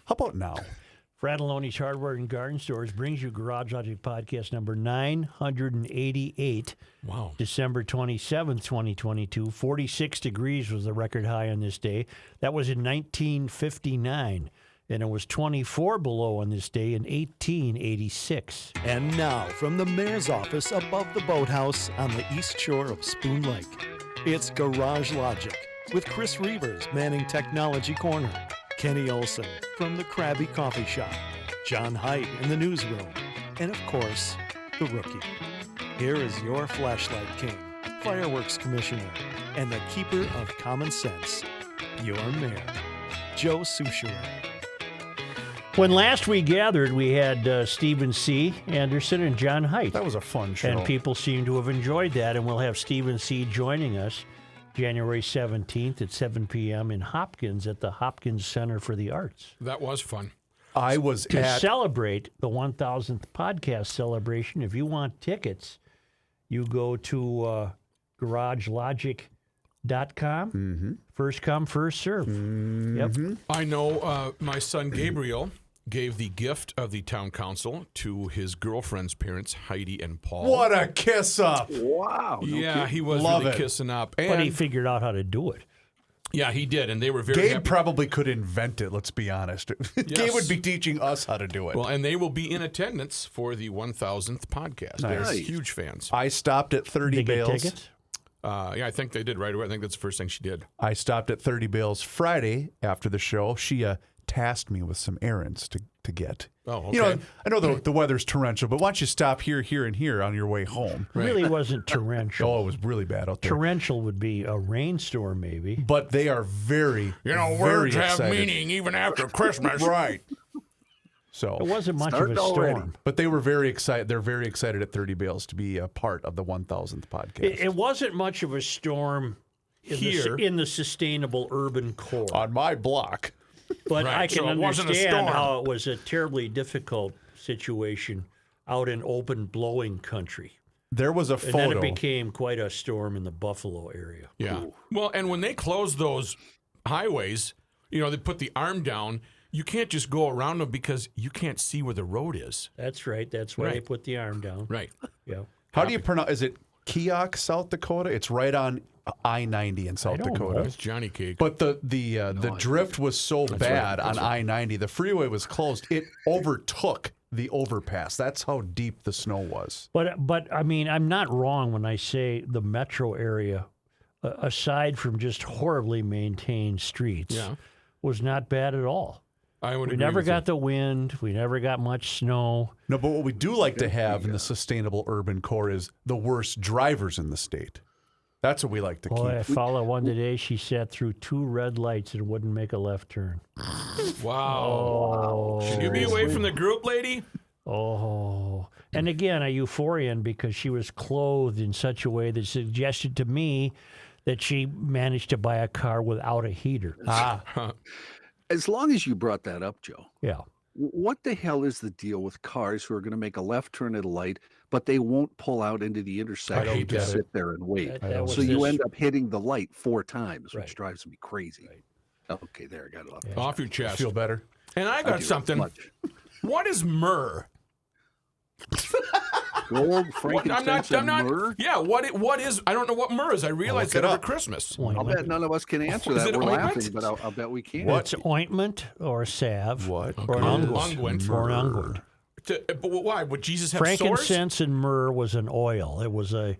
How about now? Fratelloni's Hardware and Garden Stores brings you Garage Logic Podcast number 988. Wow. December 27th, 2022. 46 degrees was the record high on this day. That was in 1959. And it was 24 below on this day in 1886. And now, from the mayor's office above the boathouse on the east shore of Spoon Lake, it's Garage Logic with Chris Reavers manning Technology Corner, Kenny Olson from the Krabby Coffee Shop, John Heidt in the newsroom, and of course, the Rookie. Here is your Flashlight King, Fireworks Commissioner, and the Keeper of Common Sense, your Mayor, Joe Souchere. When last we gathered, we had Stephen C. Anderson and John Heidt. That was a fun show. And people seem to have enjoyed that, and we'll have Stephen C. joining us January 17th at 7 p.m. in Hopkins at the Hopkins Center for the Arts. That was fun. I was To at... celebrate the 1,000th podcast celebration, if you want tickets, you go to garagelogic.com. Mm-hmm. First come, first serve. Yep. I know my son Gabriel gave the gift of the town council to his girlfriend's parents, Heidi and Paul. What a kiss up. Wow. Yeah, he was Love really it. kissing up. But he And figured out how to do it. yeah, he did, and they were very Gabe happy. probably could invent it, let's be honest. Gabe Yes. would be teaching us how to do it. Well, and they will be in attendance for the 1,000th podcast. They're Nice. huge fans. I stopped at 30 They get Bales. tickets? Yeah, I think they did right away. I think that's the first thing she did. I stopped at 30 Bales Friday after the show. She tasked me with some errands to get. Oh, okay. You know, I know the weather's torrential, but why don't you stop here, and here on your way home? Really wasn't torrential. Oh, it was really bad out there. Torrential would be a rainstorm, maybe. But they are very, very words have excited. meaning even after Christmas. Right. So, It wasn't much Starting of a storm. already. but they were very excited. They're very excited at 30 Bales to be a part of the 1,000th podcast. It wasn't much of a storm Here. in the sustainable urban core. On my block. But Right, I can so it wasn't a understand storm. how it was a terribly difficult situation out in open blowing country. There was a And then photo. it became quite a storm in the Buffalo area. Yeah. Well, and when they close those highways, you know, they put the arm down. You can't just go around them because you can't see where the road is. That's right. That's why they Right. put the arm down. Right. Yeah. How do you pronounce? Is it Keokuk, South Dakota? It's right on I-90 in South don't Dakota. That's Johnny Cake. But the drift was so bad on I-90. The freeway was closed. It overtook the overpass. That's how deep the snow was. But I mean, I'm not wrong when I say the metro area, aside from just horribly maintained streets, Yeah. was not bad at all. I would We agree never with got the wind. We never got much snow. No, but what we do like to have in the sustainable urban core is the worst drivers in the state. That's what we like to Boy, I keep. followed one today. She sat through 2 red lights and wouldn't make a left turn. you. Wow. Should you be away from the group, lady? Oh. And again, a euphorian because she was clothed in such a way that suggested to me that she managed to buy a car without a heater. As long as you brought that up, Joe, Yeah. what the hell is the deal with cars who are going to make a left turn at a light, but they won't pull out into the intersection hate to that. sit there and wait? That was So you this- end up hitting the light 4 times, which Right. drives me crazy. Okay, there, I got it off. Off your chest. Feel better? And I I got do, something. much. What is myrrh? Gold, I'm frankincense, and myrrh? Yeah, what is? I don't know what myrrh is. I realized look that it over up. Christmas. I'll bet none of us can answer Is that. it We're ointment? laughing, but I'll bet we can. It's ointment or salve. What? Or an unguent. Unguent. Or an unguent. But why? Would Jesus have sores? Frankincense and myrrh was an oil. It was a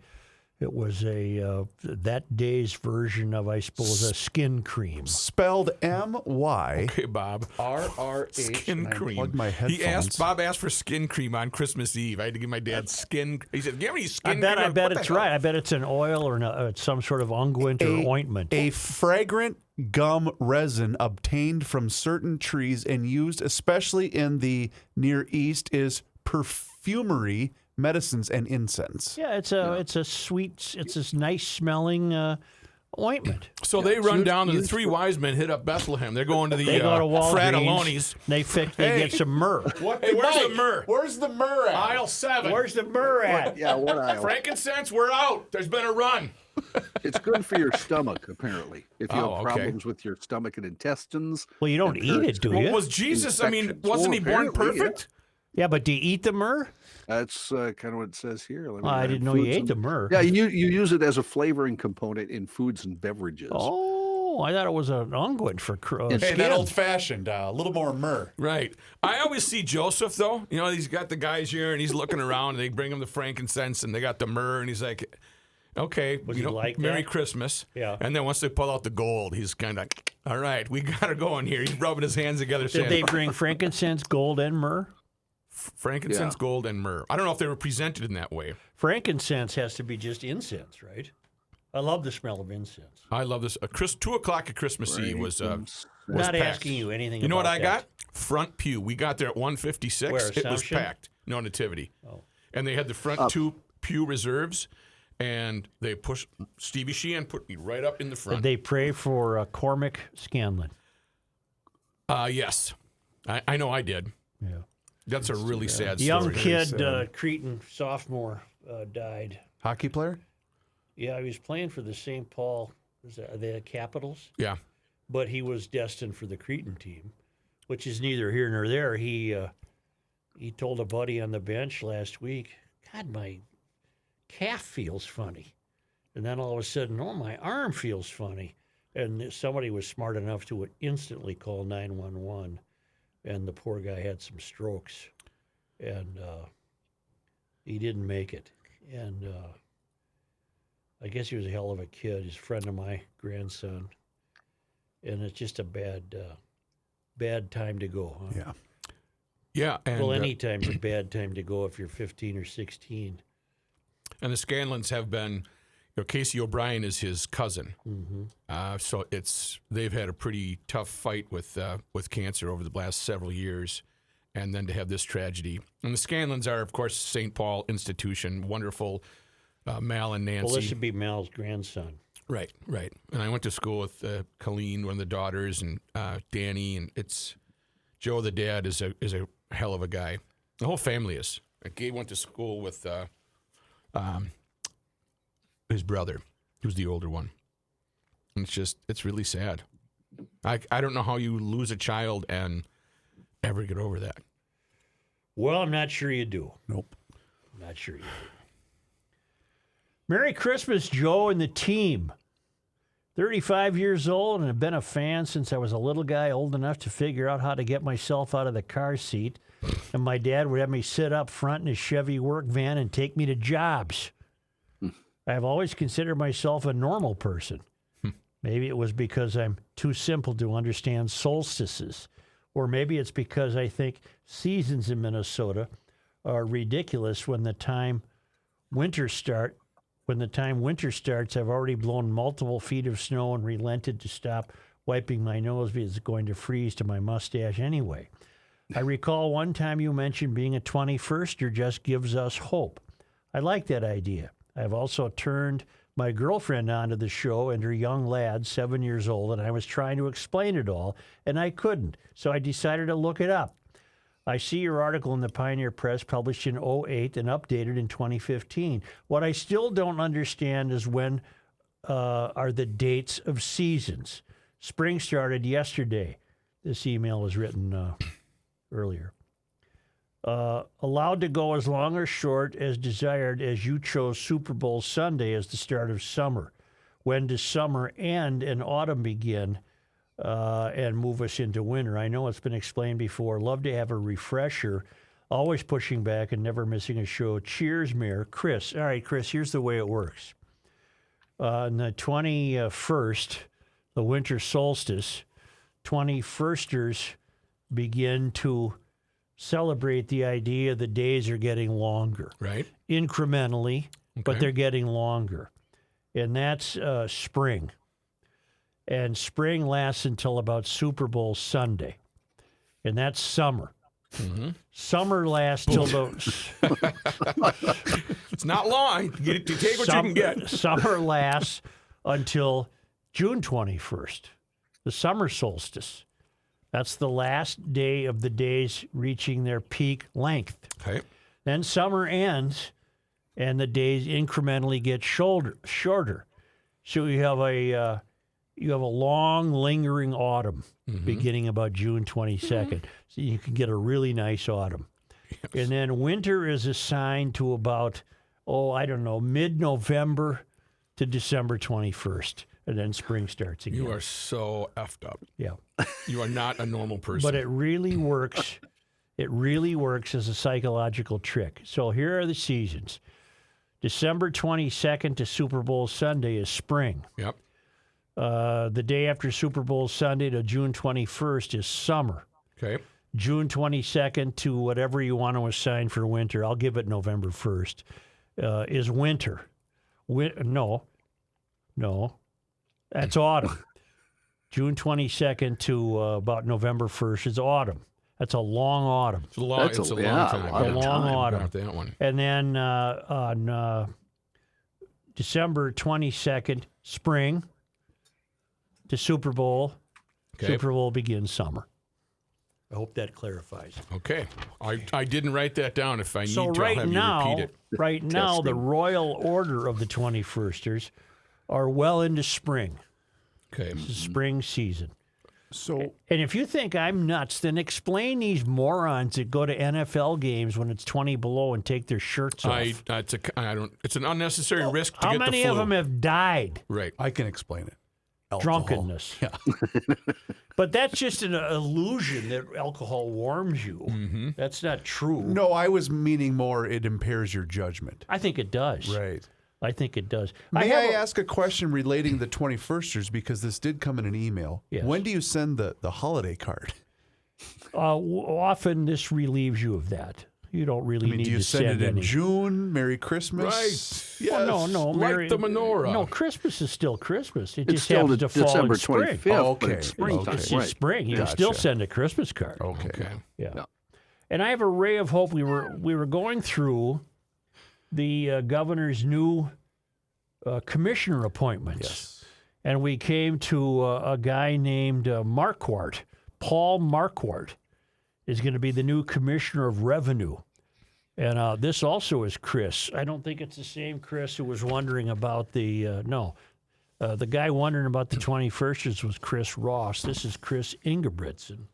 that day's version of, I suppose, a skin cream. Spelled M-Y. Okay, Bob. R-R-H. Skin and I cream. plugged my headphones. Bob asked for skin cream on Christmas Eve. I had to give my dad skin. He said, "Do you have any skin cream?" I bet What the it's hell? right. I bet it's an oil or some sort of unguent or ointment. A fragrant gum resin obtained from certain trees and used especially in the Near East is perfumery, medicines, and incense. Yeah, it's a sweet, it's a nice smelling ointment. So they run down to the 3 wise men, hit up Bethlehem. They're going to the They go to Walgreens. Fratelloni's. They get some myrrh. What? Hey, where's the myrrh? Where's the myrrh at? Aisle 7. Where's the myrrh at? Yeah, what aisle? Frankincense? We're out. There's been a run. It's good for your stomach, apparently. If you Oh, have okay. problems with your stomach and intestines. Well, you don't and eat it, do Well, you? was Jesus, I mean, infections. wasn't Well, he born apparently, yeah. perfect? Yeah, but do you eat the myrrh? That's kind of what it says here. Let me I add didn't know you foods ate and- the myrrh. Yeah, you use it as a flavoring component in foods and beverages. Oh, I thought it was an unguent for Hey, skin. that old fashioned, a little more myrrh. Right. I always see Joseph, though. You know, he's got the guys here, and he's looking around, and they bring him the frankincense, and they got the myrrh, and he's like, okay, Was you he know, like Merry that? Christmas. Yeah. And then once they pull out the gold, he's kind of, all right, we got to go in here. He's rubbing his hands together Did saying, they bring frankincense, gold, and myrrh? frankincense, Yeah. gold, and myrrh. I don't know if they were presented in that way. Frankincense has to be just incense, right? I love the smell of incense. I love this. 2 o'clock at Christmas Eve was Not packed. asking you anything. You know what about I that. got? Front pew. We got there at 1:56. Where, It was Assumption? packed. No, Nativity. Oh. And they had the front 2 pew reserves, and they pushed Stevie Sheehan put me right up in the Did front. they pray for Cormac Scanlon? Yes, I know I did. Yeah. That's a really sad Young story. kid, Cretan sophomore, died. Hockey player? Yeah, he was playing for the St. Paul, are they the Capitals? Yeah. But he was destined for the Cretan team, which is neither here nor there. He told a buddy on the bench last week, God, my calf feels funny. And then all of a sudden, oh, my arm feels funny. And somebody was smart enough to instantly call 911. And the poor guy had some strokes. And he didn't make it. And I guess he was a hell of a kid. He's a friend of my grandson. And it's just a bad time to go. Huh? Yeah. Yeah. And, Well, any time's a bad time to go if you're 15 or 16. and the Scanlons have been, you know, Casey O'Brien is his cousin. Mm-hmm. So they've had a pretty tough fight with cancer over the last several years, and then to have this tragedy. And the Scanlons are, of course, St. Paul institution, wonderful. Mal and Nancy. Well, this should be Mal's grandson. Right. And I went to school with Colleen, one of the daughters, and Danny, and it's Joe, the dad, is a hell of a guy. The whole family is. Gabe went to school with his brother, who's the older one. And it's really sad. I don't know how you lose a child and ever get over that. Well, I'm not sure you do. Nope. I'm not sure you do. Merry Christmas, Joe and the team. 35 years old and have been a fan since I was a little guy old enough to figure out how to get myself out of the car seat. And my dad would have me sit up front in his Chevy work van and take me to jobs. I have always considered myself a normal person. Maybe it was because I'm too simple to understand solstices. Or maybe it's because I think seasons in Minnesota are ridiculous when the time winter starts, I've already blown multiple feet of snow and relented to stop wiping my nose because it's going to freeze to my mustache anyway. I recall one time you mentioned being a 21ster just gives us hope. I like that idea. I've also turned my girlfriend onto the show and her young lad, 7 years old, and I was trying to explain it all, and I couldn't, so I decided to look it up. I see your article in the Pioneer Press published in 2008 and updated in 2015. What I still don't understand is when are the dates of seasons. Spring started yesterday. This email was written earlier. Allowed to go as long or short as desired, as you chose Super Bowl Sunday as the start of summer. When does summer end and autumn begin? And move us into winter. I know it's been explained before. Love to have a refresher. Always pushing back and never missing a show. Cheers, Mayor. Chris. All right, Chris, here's the way it works. On the 21st, the winter solstice, 21sters begin to celebrate the idea the days are getting longer. Right. Incrementally, but Okay. they're getting longer. And that's spring. And spring lasts until about Super Bowl Sunday. And that's summer. Mm-hmm. Summer lasts till the It's not long. You take what you can get. Summer lasts until June 21st, the summer solstice. That's the last day of the days reaching their peak length. Okay. Then summer ends, and the days incrementally get shorter. So you have a long, lingering autumn beginning about June 22nd. So you can get a really nice autumn. And then winter is assigned to about, mid-November to December 21st. And then spring starts again. You are so effed up. Yeah. You are not a normal person. But it really works. It really works as a psychological trick. So here are the seasons. December 22nd to Super Bowl Sunday is spring. Yep. The day after Super Bowl Sunday to June 21st is summer. Okay. June 22nd to whatever you want to assign for winter, I'll give it November 1st, is winter. No, that's autumn. June 22nd to about November 1st is autumn. That's a long autumn. It's a long time. A long autumn. Got that one. And then on December 22nd, spring to Super Bowl. Okay. Super Bowl begins summer. I hope that clarifies. Okay. I didn't write that down. If I need So to, I'll have you repeat it. right now, the royal order of the 21sters are well into spring. Okay. It's the spring season. So And if you think I'm nuts, then explain these morons that go to NFL games when it's 20 below and take their shirts off. It's an unnecessary risk to How get many the flu. of them have died? Right. I can explain it. Alcohol. Drunkenness. Yeah. But that's just an illusion that alcohol warms you. That's not true. No, I was meaning more it impairs your judgment. I think it does. Right. I think it does. May I ask a question relating the 21sters because this did come in an email? Yes. When do you send the holiday card? Often this relieves you of that. You don't really need do you to send it in any. June? Merry Christmas? Right. Yes. Well, no. Light the menorah. No, Christmas is still Christmas. It It's just still happens the to fall December in spring. 25th, Okay. but it's springtime. It's Right. just spring. You can still Gotcha. send a Christmas card. Okay. Yeah. Yeah. And I have a ray of hope. We were going through the governor's new commissioner appointments. Yes. And we came to a guy named Marquardt. Paul Marquardt is going to be the new commissioner of revenue. And this also is Chris. I don't think it's the same Chris who was wondering about the, the guy wondering about the 21sters was Chris Ross. This is Chris Ingebrigtsen.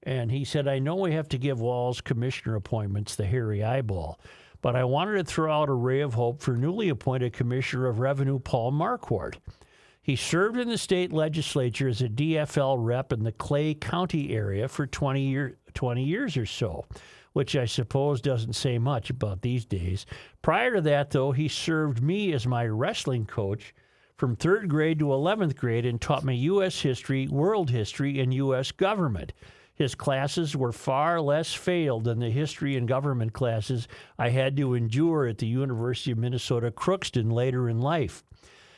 And he said, I know we have to give Walls commissioner appointments the hairy eyeball, but I wanted to throw out a ray of hope for newly appointed Commissioner of Revenue, Paul Marquardt. He served in the state legislature as a DFL rep in the Clay County area for 20 years or so, which I suppose doesn't say much about these days. Prior to that, though, he served me as my wrestling coach from 3rd grade to 11th grade and taught me U.S. history, world history, and U.S. government. His classes were far less failed than the history and government classes I had to endure at the University of Minnesota Crookston later in life.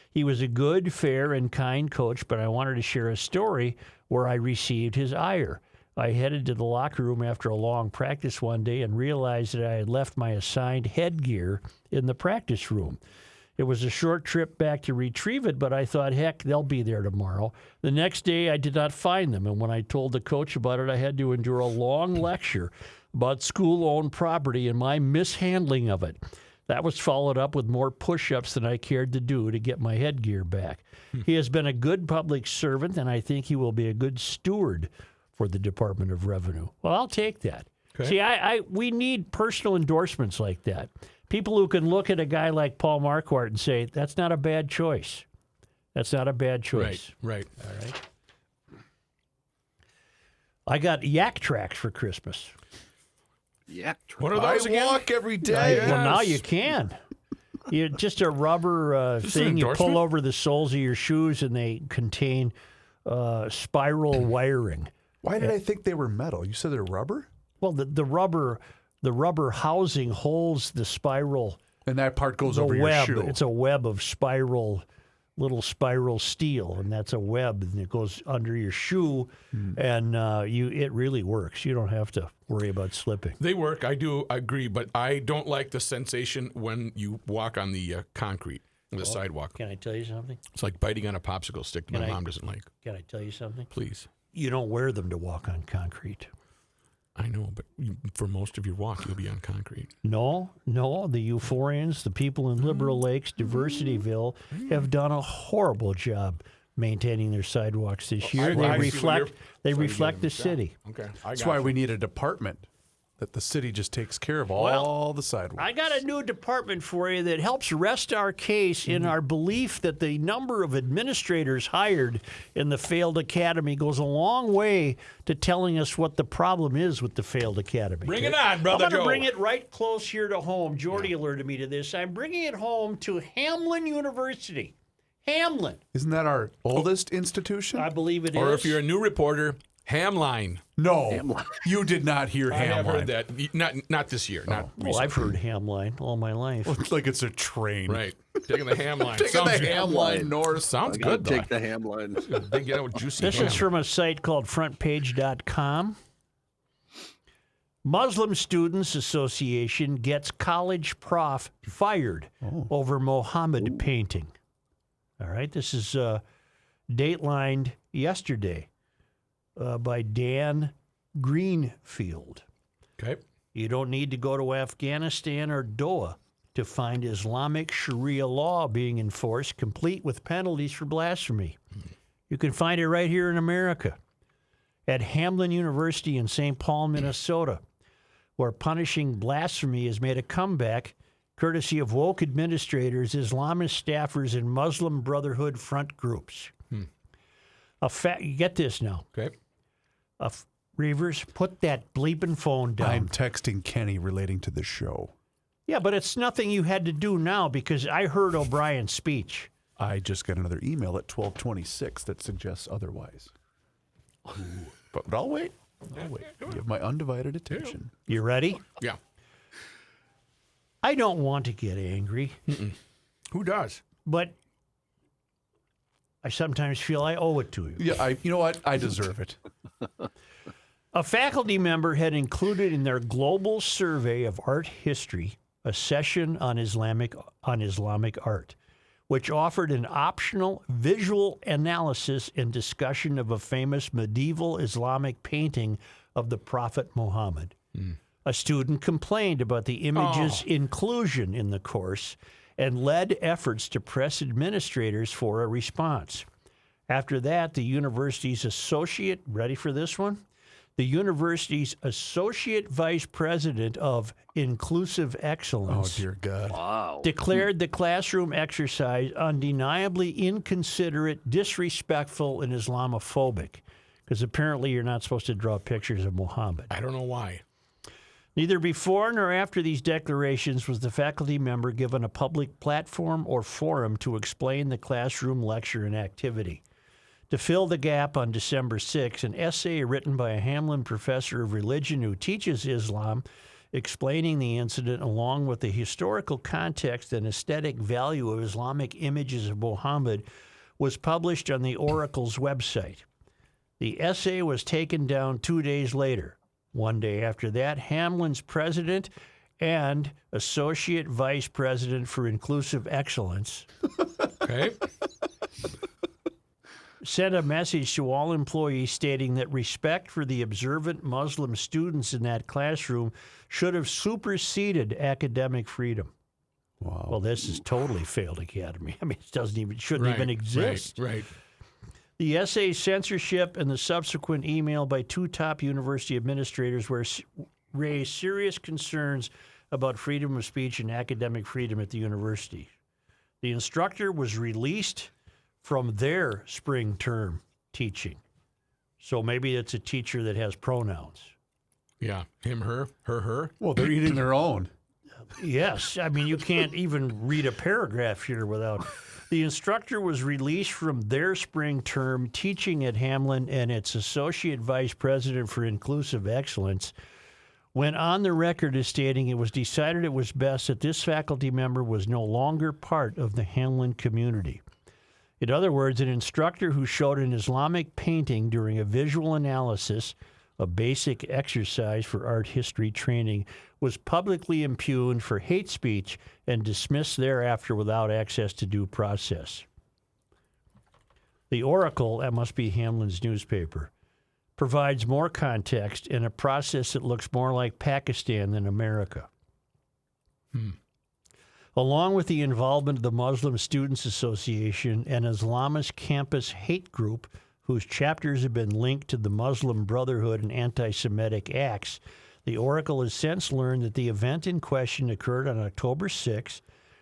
He was a good, fair, and kind coach, but I wanted to share a story where I received his ire. I headed to the locker room after a long practice one day and realized that I had left my assigned headgear in the practice room. It was a short trip back to retrieve it, but I thought, heck, they'll be there tomorrow. The next day, I did not find them, and when I told the coach about it, I had to endure a long lecture about school-owned property and my mishandling of it. That was followed up with more push-ups than I cared to do to get my headgear back. He has been a good public servant, and I think he will be a good steward for the Department of Revenue. Well, I'll take that. Okay. See, we need personal endorsements like that. People who can look at a guy like Paul Marquardt and say, that's not a bad choice. That's not a bad choice. Right. All right. I got yak tracks for Christmas. Yeah. What are I those again? walk every day. Well, now you can. You just a rubber Just an thing. You endorsement? pull over the soles of your shoes, and they contain spiral wiring. Why did I think they were metal? You said they're rubber? Well, the rubber housing holds the spiral. And that part goes The over web. your shoe. It's a web of little spiral steel, and that's a web, and it goes under your shoe, and it really works. You don't have to worry about slipping. They work. I do agree, but I don't like the sensation when you walk on the concrete, the sidewalk. Can I tell you something? It's like biting on a popsicle stick that my mom doesn't like. Can I tell you something? Please. You don't wear them to walk on concrete. I I know, but for most of your walk, you'll be on concrete. No, the Euphorians, the people in Liberal Lakes, Diversityville, have done a horrible job maintaining their sidewalks this year. They reflect the city. Okay. That's why we need a department that the city just takes care of all the sidewalks. I got a new department for you that helps rest our case in our belief that the number of administrators hired in the failed academy goes a long way to telling us what the problem is with the failed academy. Bring it on, Brother I'm going Joe. to bring it right close here to home. Jordy alerted me to this. I'm bringing it home to Hamline University. Hamline. Isn't that our oldest institution? I believe it is. Or if you're a new reporter, Hamline. No, you did not hear I have heard Hamline. that. Not this year. Not Well, I've heard Hamline all my life. It's like it's a train. right. Taking the Hamline. Taking the Sounds Hamline north. Sounds Gotta good, though. take the ham line. Big, juicy This ham. is from a site called frontpage.com. Muslim Students Association gets college prof fired over Mohammed painting. All right, this is datelined yesterday by Dan Greenfield. Okay. You don't need to go to Afghanistan or Doha to find Islamic Sharia law being enforced, complete with penalties for blasphemy. You can find it right here in America at Hamline University in St. Paul, Minnesota, where punishing blasphemy has made a comeback courtesy of woke administrators, Islamist staffers, and Muslim Brotherhood front groups. You get this now. Okay. Reavers, put that bleeping phone down. I'm texting Kenny relating to the show. Yeah, but it's nothing you had to do now because I heard O'Brien's speech. I just got another email at 12:26 that suggests otherwise. But I'll wait. Give my undivided attention. You ready? Yeah. I don't want to get angry, Who does? but I sometimes feel I owe it to you. Yeah, you know what? I deserve it. A faculty member had included in their global survey of art history a session on Islamic art, which offered an optional visual analysis and discussion of a famous medieval Islamic painting of the Prophet Muhammad. A student complained about the image's inclusion in the course and led efforts to press administrators for a response. After that, the university's associate, ready for this one? The university's associate vice president of inclusive Oh, excellence dear God. Wow. declared the classroom exercise undeniably inconsiderate, disrespectful, and Islamophobic, because apparently you're not supposed to draw pictures of Muhammad. I don't know why. Neither before nor after these declarations was the faculty member given a public platform or forum to explain the classroom lecture and activity. To fill the gap on December 6, an essay written by a Hamline professor of religion who teaches Islam, explaining the incident along with the historical context and aesthetic value of Islamic images of Muhammad, was published on the Oracle's website. The essay was taken down 2 days later. One day after that, Hamline's president and associate vice president for inclusive excellence Okay. sent a message to all employees stating that respect for the observant Muslim students in that classroom should have superseded academic freedom. Wow. Well, this is totally failed academy. I mean, it shouldn't even exist. Right. The essay's censorship and the subsequent email by two top university administrators raised serious concerns about freedom of speech and academic freedom at the university. The instructor was released from their spring term teaching. So maybe it's a teacher that has pronouns. Yeah. Him, her, her. Well, they're eating their own. Yes, I mean, you can't even read a paragraph here without... The instructor was released from their spring term teaching at Hamline, and its associate vice president for inclusive excellence went on the record as stating it was decided it was best that this faculty member was no longer part of the Hamline community. In other words, an instructor who showed an Islamic painting during a visual analysis, a basic exercise for art history training, was publicly impugned for hate speech and dismissed thereafter without access to due process. The Oracle, that must be Hamline's newspaper, provides more context in a process that looks more like Pakistan than America. Along with the involvement of the Muslim Students Association, an Islamist campus hate group whose chapters have been linked to the Muslim Brotherhood and anti-Semitic acts, the Oracle has since learned that the event in question occurred on October 6,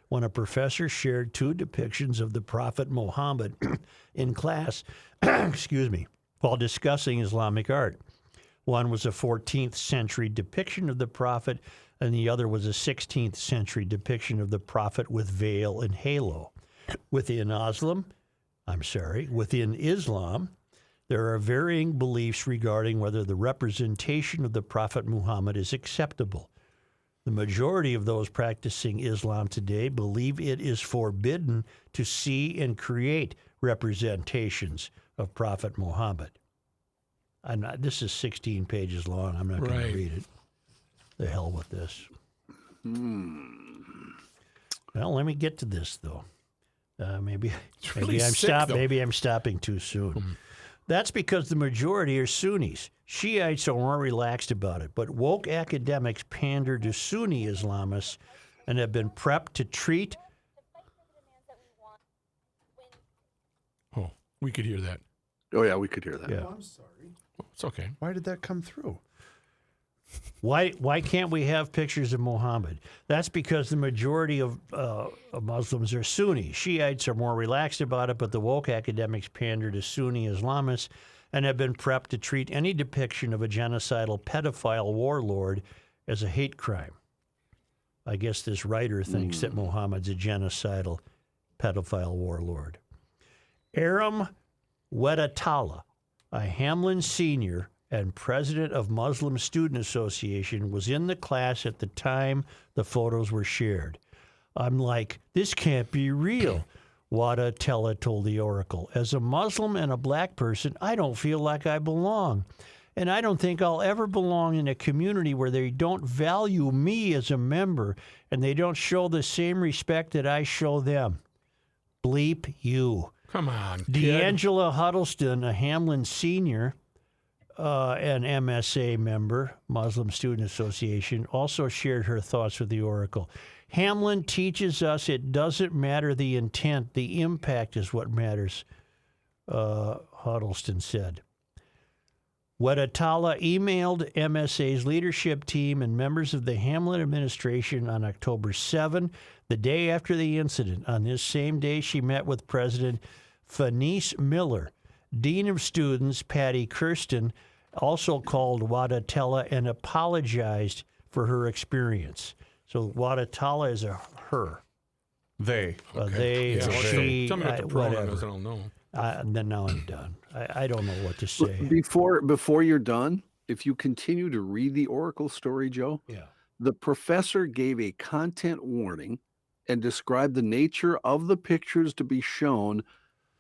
when a professor shared 2 depictions of the Prophet Muhammad in class, while discussing Islamic art. One was a 14th century depiction of the Prophet, and the other was a 16th century depiction of the Prophet with veil and halo. Within Islam, there are varying beliefs regarding whether the representation of the Prophet Muhammad is acceptable. The majority of those practicing Islam today believe it is forbidden to see and create representations of Prophet Muhammad. This is 16 pages long. I'm not going to read it. The hell with this. Well, let me get to this, though. Maybe I'm stopping too soon. That's because the majority are Sunnis. Shiites are more relaxed about it, but woke academics pander to Sunni Islamists and have been prepped to treat. Oh, we could hear that. Oh, yeah, we could hear that. Yeah. Oh, I'm sorry. It's okay. Why did that come through? Why can't we have pictures of Muhammad? That's because the majority of Muslims are Sunni. Shiites are more relaxed about it, but the woke academics pander to Sunni Islamists and have been prepped to treat any depiction of a genocidal pedophile warlord as a hate crime. I guess this writer thinks that Muhammad's a genocidal pedophile warlord. Aram Wedatala, a Hamline senior and president of Muslim Student Association, was in the class at the time the photos were shared. I'm like, this can't be real, Wedatala told the Oracle. As a Muslim and a black person, I don't feel like I belong. And I don't think I'll ever belong in a community where they don't value me as a member and they don't show the same respect that I show them. Bleep you. Come on, kid. D'Angela Huddleston, a Hamline senior, an MSA member, Muslim Student Association, also shared her thoughts with the Oracle. Hamline teaches us it doesn't matter the intent, the impact is what matters, Huddleston said. Wedatala emailed MSA's leadership team and members of the Hamline administration on October 7, the day after the incident. On this same day, she met with President Fanice Miller. Dean of Students Patty Kirsten also called Wedatala and apologized for her experience. So Wedatala is a her. They. They, Yeah, she, tell me what the pronoun is, whatever. I don't know. Then now I'm done. I don't know what to say. Before you're done, if you continue to read the Oracle story, Joe, Yeah. the professor gave a content warning and described the nature of the pictures to be shown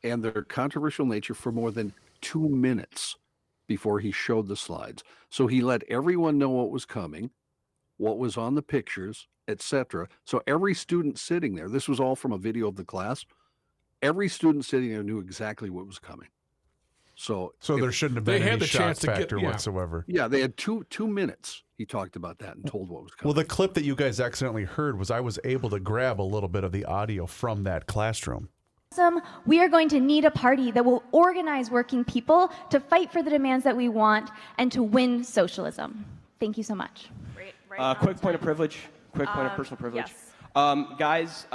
and their controversial nature for more than 2 minutes before he showed the slides. So he let everyone know what was coming, what was on the pictures, etc. So every student sitting there, this was all from a video of the class, every student sitting there knew exactly what was coming. So there shouldn't have been they had any the shock chance to get- factor yeah. whatsoever. yeah, they had two minutes. He talked about that and told what was coming. Well, the clip that you guys accidentally heard was I was able to grab a little bit of the audio from that classroom. We are going to need a party that will organize working people to fight for the demands that we want and to win socialism. Thank you so much. Quick point of privilege. Quick point of personal privilege. Yes. Guys,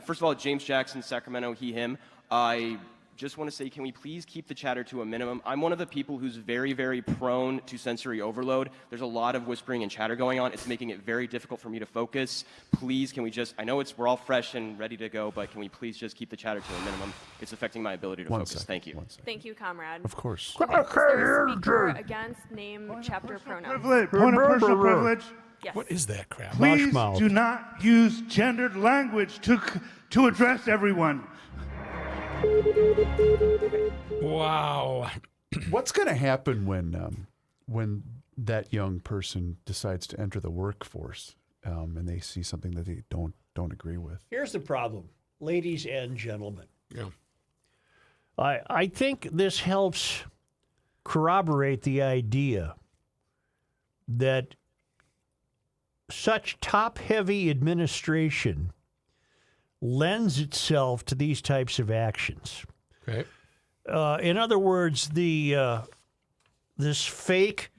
first of all, James Jackson, Sacramento, he, him. I just want to say, can we please keep the chatter to a minimum? I'm one of the people who's very, very prone to sensory overload. There's a lot of whispering and chatter going on. It's making it very difficult for me to focus. Please, can we just, I know we're all fresh and ready to go, but can we please just keep the chatter to a minimum? It's affecting my ability to focus. Thank you. Thank you, comrade. Of course. Okay, is there a speaker against name, chapter, pronoun? Point of personal privilege. Yes. What is that crap? Please Mushmouth. do not use gendered language to address everyone. Wow. What's going to happen when that young person decides to enter the workforce and they see something that they don't agree with? Here's the problem, ladies and gentlemen. Yeah. I think this helps corroborate the idea that such top-heavy administration lends itself to these types of actions. Okay. In other words, this fake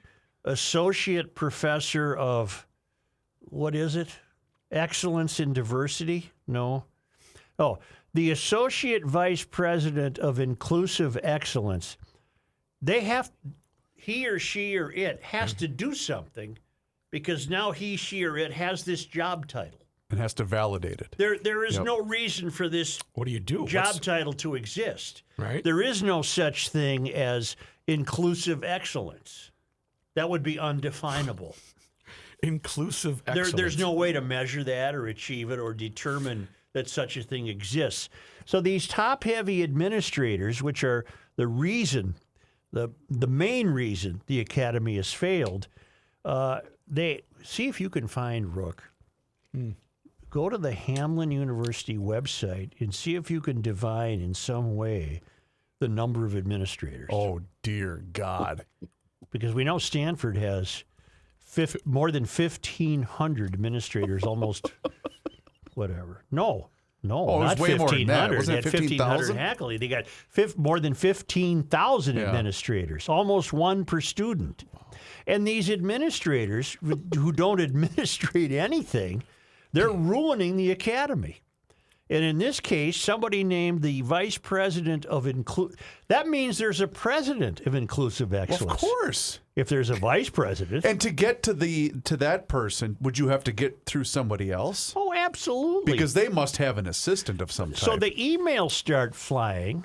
associate professor of, what is it? Excellence in diversity? No. Oh, the associate vice president of inclusive excellence. He or she or it has to do something because now he, she, or it has this job title. It has to validate it. There is no reason for this What do you do? job title to exist. Right. There is no such thing as inclusive excellence. That would be undefinable. Inclusive excellence. There's no way to measure that or achieve it or determine that such a thing exists. So these top-heavy administrators, which are the reason, the main reason the academy has failed, they see if you can find, Rook. Go to the Hamline University website and see if you can divine in some way the number of administrators. Oh, dear God. Because we know Stanford has more than 1,500 administrators, almost whatever. No, it not was way more than that. 1,500. Wasn't it They had 15,000? Hackley. They got more than 15,000 administrators, almost one per student. And these administrators who don't administrate anything, they're ruining the academy. And in this case, somebody named the vice president of that means there's a president of inclusive excellence. Well, of course. If there's a vice president. And to get to that person, would you have to get through somebody else? Oh, absolutely. Because they must have an assistant of some type. So the emails start flying,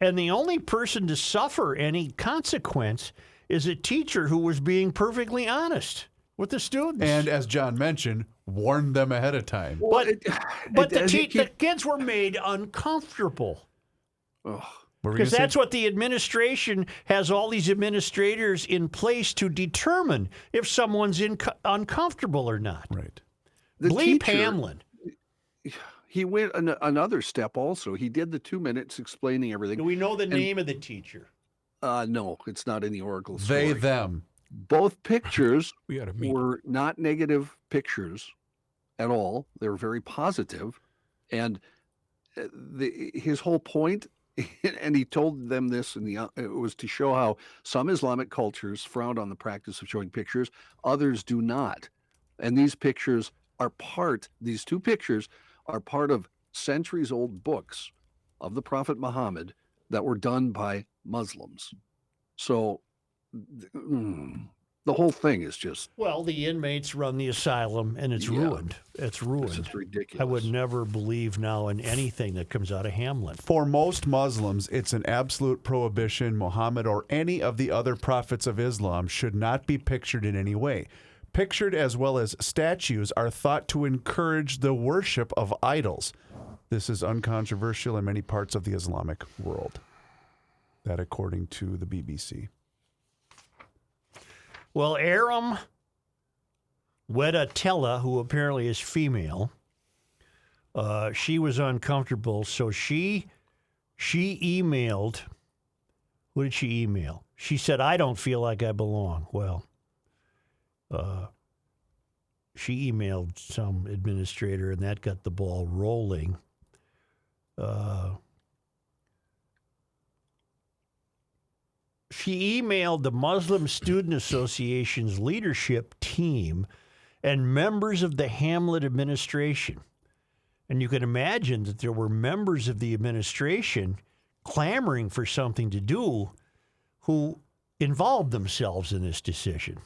and the only person to suffer any consequence is a teacher who was being perfectly honest with the students. And as John mentioned, warned them ahead of time. But the kids were made uncomfortable. Because that's what the administration has all these administrators in place to determine if someone's uncomfortable or not. Right. Bleep Hamline. He went another step also. He did the 2 minutes explaining everything. Do we know the name of the teacher? No, it's not in the Oracle story. They, them. Both pictures We gotta meet. were not negative pictures at all. They were very positive. And his whole point, and he told them this, it was to show how some Islamic cultures frowned on the practice of showing pictures, others do not. And these two pictures are part of centuries-old books of the Prophet Muhammad that were done by Muslims. So the whole thing is just... Well, the inmates run the asylum, and it's ruined. It's ruined. It's ridiculous. I would never believe now in anything that comes out of Hamline. For most Muslims, it's an absolute prohibition. Muhammad or any of the other prophets of Islam should not be pictured in any way. Pictured as well as statues are thought to encourage the worship of idols. This is uncontroversial in many parts of the Islamic world. That according to the BBC. Well, Aram Wedatella, who apparently is female, she was uncomfortable, so she emailed. What did she email? She said, "I don't feel like I belong." Well, she emailed some administrator, and that got the ball rolling. She emailed the Muslim Student Association's leadership team and members of the Hamline administration. And you can imagine that there were members of the administration clamoring for something to do who involved themselves in this decision.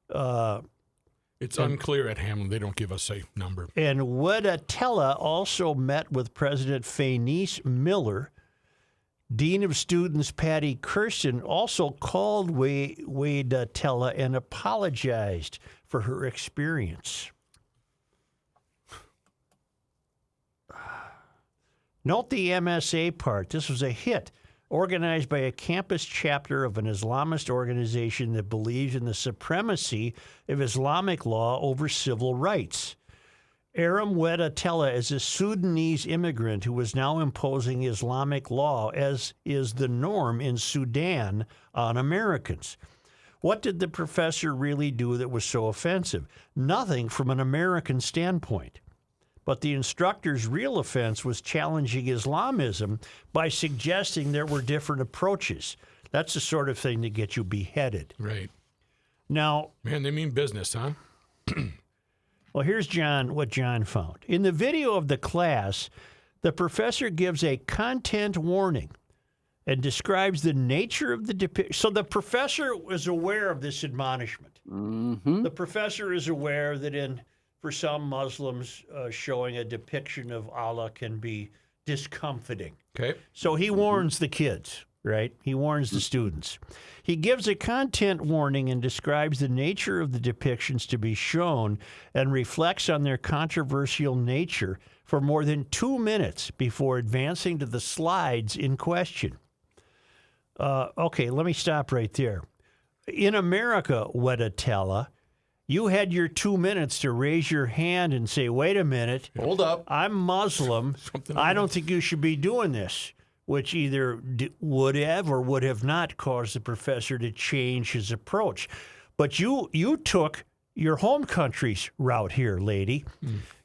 It's unclear at Hamline. They don't give us a number. And Wedatella also met with President Faynice Miller. Dean of Students Patty Kirsten also called Wedatella and apologized for her experience. Note the MSA part. This was a hit organized by a campus chapter of an Islamist organization that believes in the supremacy of Islamic law over civil rights. Aram Wedatella is a Sudanese immigrant who is now imposing Islamic law, as is the norm in Sudan, on Americans. What did the professor really do that was so offensive? Nothing from an American standpoint. But the instructor's real offense was challenging Islamism by suggesting there were different approaches. That's the sort of thing that gets you beheaded. Right. Now, Man, they mean business, huh? well, here's what John found. In the video of the class, the professor gives a content warning and describes the nature of the depiction. So the professor was aware of this admonishment. Mm-hmm. The professor is aware that for some Muslims, showing a depiction of Allah can be discomfiting. Okay. So he warns the kids, right? He warns the students. He gives a content warning and describes the nature of the depictions to be shown and reflects on their controversial nature for more than 2 minutes before advancing to the slides in question. Okay, let me stop right there. In America, Wedatella, you had your 2 minutes to raise your hand and say, wait a minute. Hold up. I'm Muslim. I don't think you should be doing this, which either would have or would have not caused the professor to change his approach. But you took your home country's route here, lady.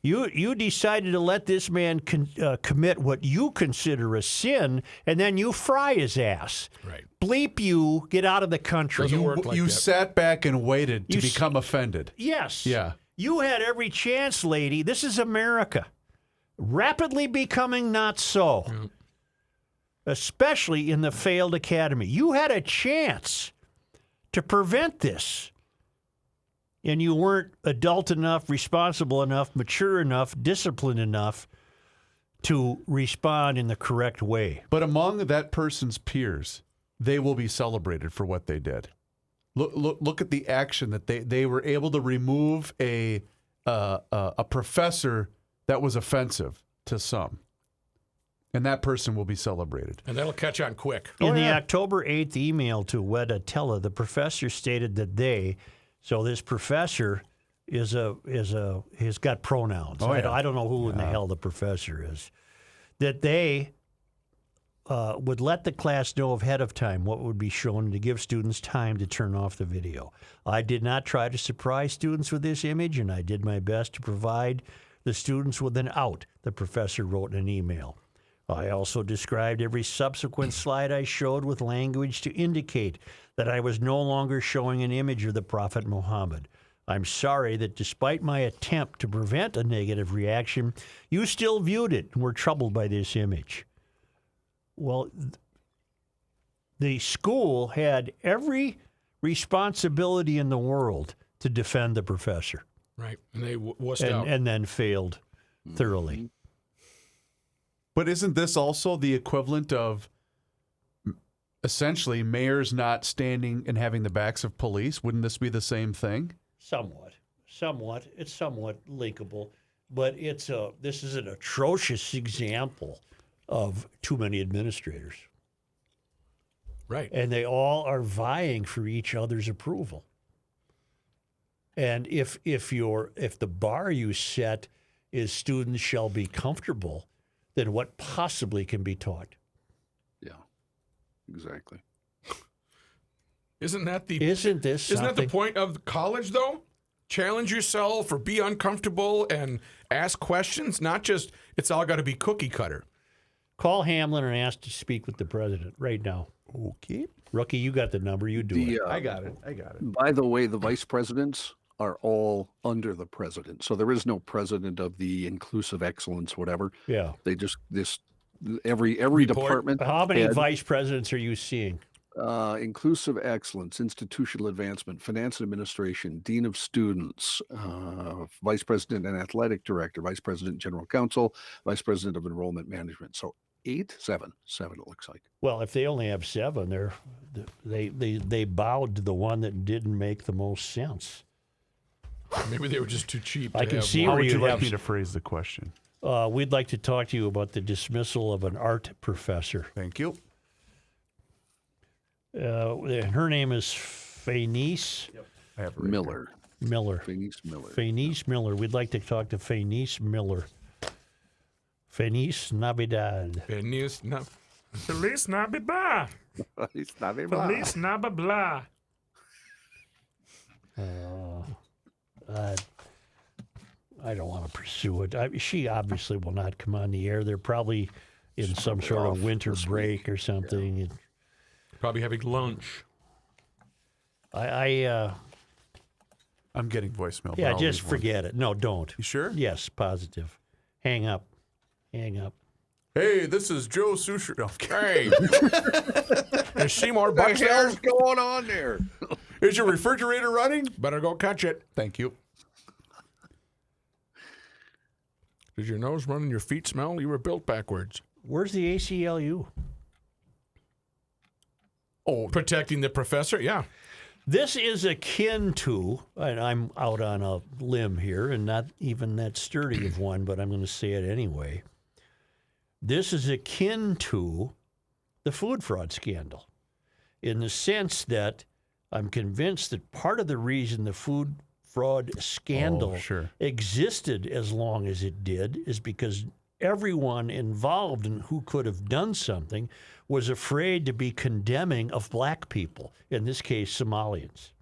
You decided to let this man commit what you consider a sin, and then you fry his ass. Right. Bleep you, get out of the country. Doesn't work like You that. sat back and waited to become offended. Yes. Yeah. You had every chance, lady. This is America. Rapidly becoming not so. Yep. Especially in the failed academy. You had a chance to prevent this. And you weren't adult enough, responsible enough, mature enough, disciplined enough to respond in the correct way. But among that person's peers, they will be celebrated for what they did. Look at the action that they were able to remove a professor that was offensive to some. And that person will be celebrated. And that'll catch on quick. In the October 8th email to Wedatella, the professor stated that so this professor he's got pronouns. I don't know who in the hell the professor is. That they would let the class know ahead of time what would be shown to give students time to turn off the video. I did not try to surprise students with this image, and I did my best to provide the students with an out, the professor wrote in an email. I also described every subsequent slide I showed with language to indicate that I was no longer showing an image of the Prophet Muhammad. I'm sorry that despite my attempt to prevent a negative reaction, you still viewed it and were troubled by this image. Well, the school had every responsibility in the world to defend the professor. Right. And they wussed out. And then failed thoroughly. But isn't this also the equivalent of essentially mayors not standing and having the backs of police? Wouldn't this be the same thing? Somewhat. It's somewhat linkable, but this is an atrocious example of too many administrators. Right. And they all are vying for each other's approval. And if the bar you set is students shall be comfortable, then what possibly can be taught? Yeah, exactly. Isn't that the point of college, though? Challenge yourself or be uncomfortable and ask questions, not just it's all got to be cookie cutter. Call Hamline and ask to speak with the president right now. Okay. Rookie, you got the number. You do it. I got it. By the way, the vice presidents are all under the president. So there is no president of the inclusive excellence, whatever. Yeah. They just, every department. How many head, vice presidents are you seeing? Inclusive excellence, institutional advancement, finance and administration, dean of students, vice president and athletic director, vice president, general counsel, vice president of enrollment management. So seven it looks like. Well, if they only have 7, they bowed to the one that didn't make the most sense. Maybe they were just too cheap. I can see How where would you you like me to phrase the question? We'd like to talk to you about the dismissal of an art professor. Thank you. Her name is Fanice I have it right Miller. Miller. Fenice Miller. Fenice Miller. We'd like to talk to Fenice Miller. Feliz Navidad. Feliz Navidad. Feliz Navidad. Feliz Navidad. I don't want to pursue it. She obviously will not come on the air. They're probably in some sort of winter break or something. Yeah. Probably having lunch. I'm getting voicemail. Yeah, just forget it. No, don't. You sure? Yes, positive. Hang up. Hang up. Hey, this is Joe Susher. No, hey. Is Seymour Bucks there? What's going on there? Is your refrigerator running? Better go catch it. Thank you. Does your nose run and your feet smell? You were built backwards. Where's the ACLU? Oh, protecting the professor? Yeah. This is akin to, and I'm out on a limb here, and not even that sturdy of one, but I'm going to say it anyway. This is akin to the food fraud scandal, in the sense that I'm convinced that part of the reason the food fraud scandal existed as long as it did is because everyone involved and who could have done something was afraid to be condemning of black people, in this case, Somalians.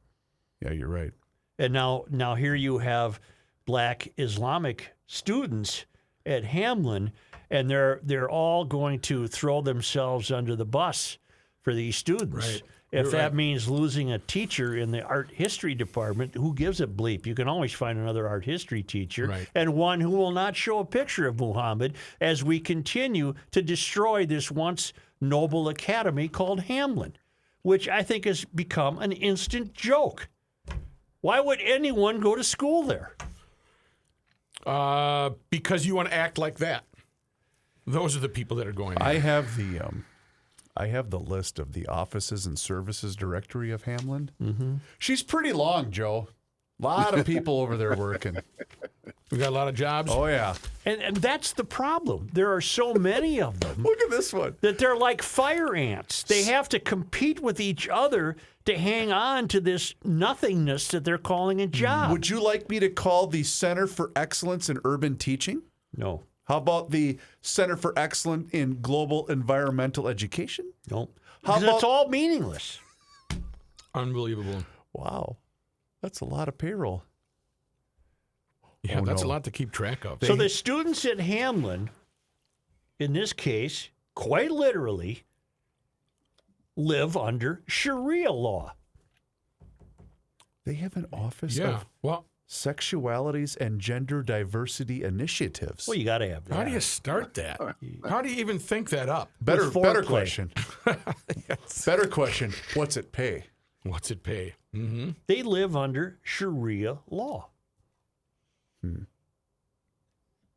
Yeah, you're right. And now here you have black Islamic students at Hamline, and they're all going to throw themselves under the bus for these students. Right. If that means losing a teacher in the art history department, who gives a bleep? You can always find another art history teacher, and one who will not show a picture of Muhammad as we continue to destroy this once noble academy called Hamline, which I think has become an instant joke. Why would anyone go to school there? Because you want to act like that. Those are the people that are going there. I have the list of the offices and services directory of Hamline. Mm-hmm. She's pretty long, Joe. A lot of people over there working. We got a lot of jobs. Oh, yeah. And that's the problem. There are so many of them. Look at this one. That they're like fire ants. They have to compete with each other to hang on to this nothingness that they're calling a job. Would you like me to call the Center for Excellence in Urban Teaching? No. How about the Center for Excellence in Global Environmental Education? No. Because it's all meaningless. Unbelievable. Wow. That's a lot of payroll. Yeah, that's a lot to keep track of. So the students at Hamline, in this case, quite literally, live under Sharia law. They have an office of sexualities and gender diversity initiatives. Well, you got to have that. How do you start that? How do you even think that up? Better question. Better question. What's it pay? What's it pay? Mm-hmm. They live under Sharia law.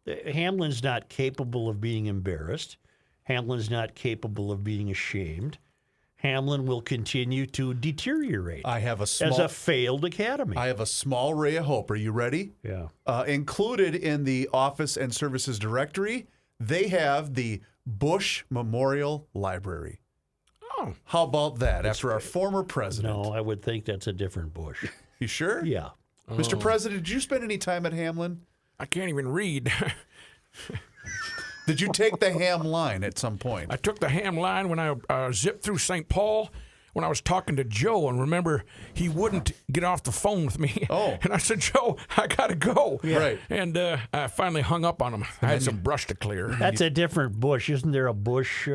Hamlin's not capable of being embarrassed. Hamlin's not capable of being ashamed. Hamline will continue to deteriorate as a failed academy. I have a small ray of hope. Are you ready? Yeah. Included in the office and services directory, they have the Bush Memorial Library. Oh. How about that? After our former president. No, I would think that's a different Bush. You sure? Yeah. Mr. President, did you spend any time at Hamline? I can't even read. Did you take the Ham line at some point? I took the Ham line when I zipped through St. Paul when I was talking to Joe, and remember, he wouldn't get off the phone with me. Oh. And I said, Joe, I got to go. Yeah. Right. And I finally hung up on him. I had some brush to clear. That's a different Bush. Isn't there a Bush...